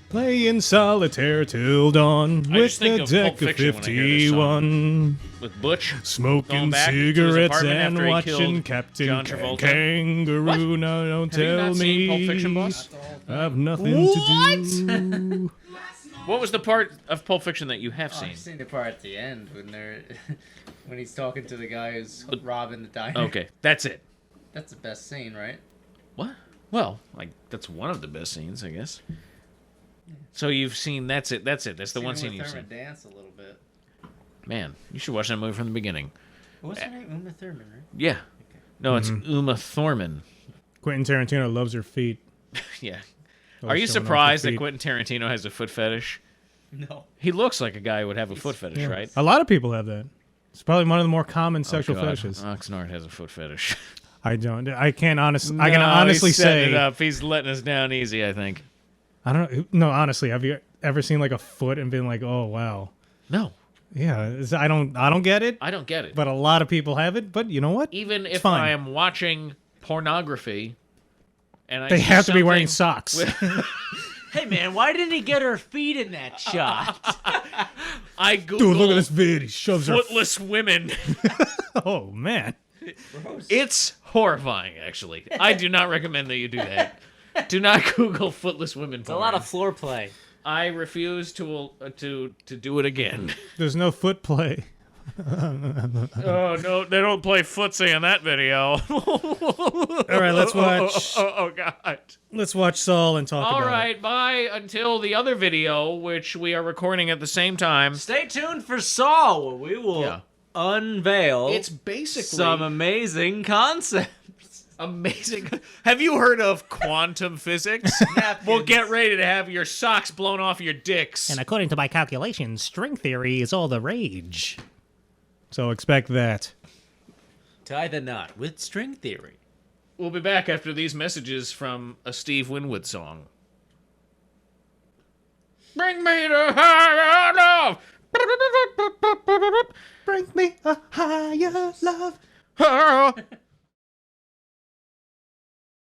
S3: Playing solitaire till dawn
S2: I
S3: with
S2: just think
S3: the
S2: of
S3: deck
S2: Pulp
S3: of
S2: Fiction when I hear this
S3: 51.
S2: With Butch. Going
S3: Smoking
S2: back to his
S3: cigarettes
S2: apartment
S3: and
S2: after he
S3: watching
S2: killed
S3: Captain
S2: John Travolta.
S3: Kangaroo.
S2: What?
S3: No, don't
S2: Have you
S3: tell
S2: not
S3: me.
S2: seen Pulp Fiction, boss?
S3: I have nothing to do.
S2: What was the part of Pulp Fiction that you have seen?
S1: I've seen the part at the end when they're when he's talking to the guy who's robbing the diner.
S2: Okay, that's it.
S1: That's the best scene, right?
S2: What? Well, like that's one of the best scenes, I guess. So you've seen that's it. That's the one scene
S1: Uma
S2: you've
S1: Thurman
S2: seen.
S1: dance a little bit.
S2: Man, you should watch that movie from the beginning.
S1: What's her name? Uma Thurman, right?
S2: Yeah. No, it's Uma Thurman.
S3: Quentin Tarantino loves her feet.
S2: Yeah.
S3: Always
S2: Are you
S3: showing off her
S2: surprised that
S3: feet.
S2: Quentin Tarantino has a foot fetish?
S1: No.
S2: He looks like a guy who would have a foot fetish, right?
S3: A lot of people have that. It's probably one of the more common sexual
S2: God.
S3: fetishes.
S2: Oxnard has a foot fetish.
S3: I don't. I can
S2: No,
S3: honestly
S2: he's setting
S3: say.
S2: it up. He's letting us down easy, I think.
S3: I don't know. No, honestly, have you ever seen like a foot and been like, "Oh wow"?
S2: No,
S3: Yeah, I don't get it.
S2: I don't get it.
S3: But a lot of people have it. But you know what?
S2: Even if
S3: fine.
S2: I am watching pornography, and I
S3: They
S2: see
S3: have to be wearing
S2: something
S3: socks.
S4: Hey man, why didn't he get her feet in that shot?
S2: I Google
S3: Dude, look at this vid. He shoves her.
S2: footless women.
S3: Oh man.
S2: It's horrifying, actually. I do not recommend that you do that. Do not Google footless women.
S4: It's a lot of floor play.
S2: I refuse to do it again.
S3: There's no foot play.
S2: Oh no, they don't play footsie in that video.
S3: All right, let's watch.
S2: Oh God.
S3: Let's watch Saul and talk
S2: All
S3: about
S2: right, bye until the other video, which we are recording at the same time.
S4: Stay tuned for Saul. We will
S2: Yeah.
S4: unveil
S2: It's basically
S4: some amazing concepts.
S2: amazing. Have you heard of quantum physics? Well, get ready to have your socks blown off your dicks.
S7: And according to my calculations, string theory is all the rage.
S3: So expect that.
S1: Tie the knot with string theory.
S2: We'll be back after these messages from a Steve Winwood song. Bring me to higher love.
S7: Bring me a higher love.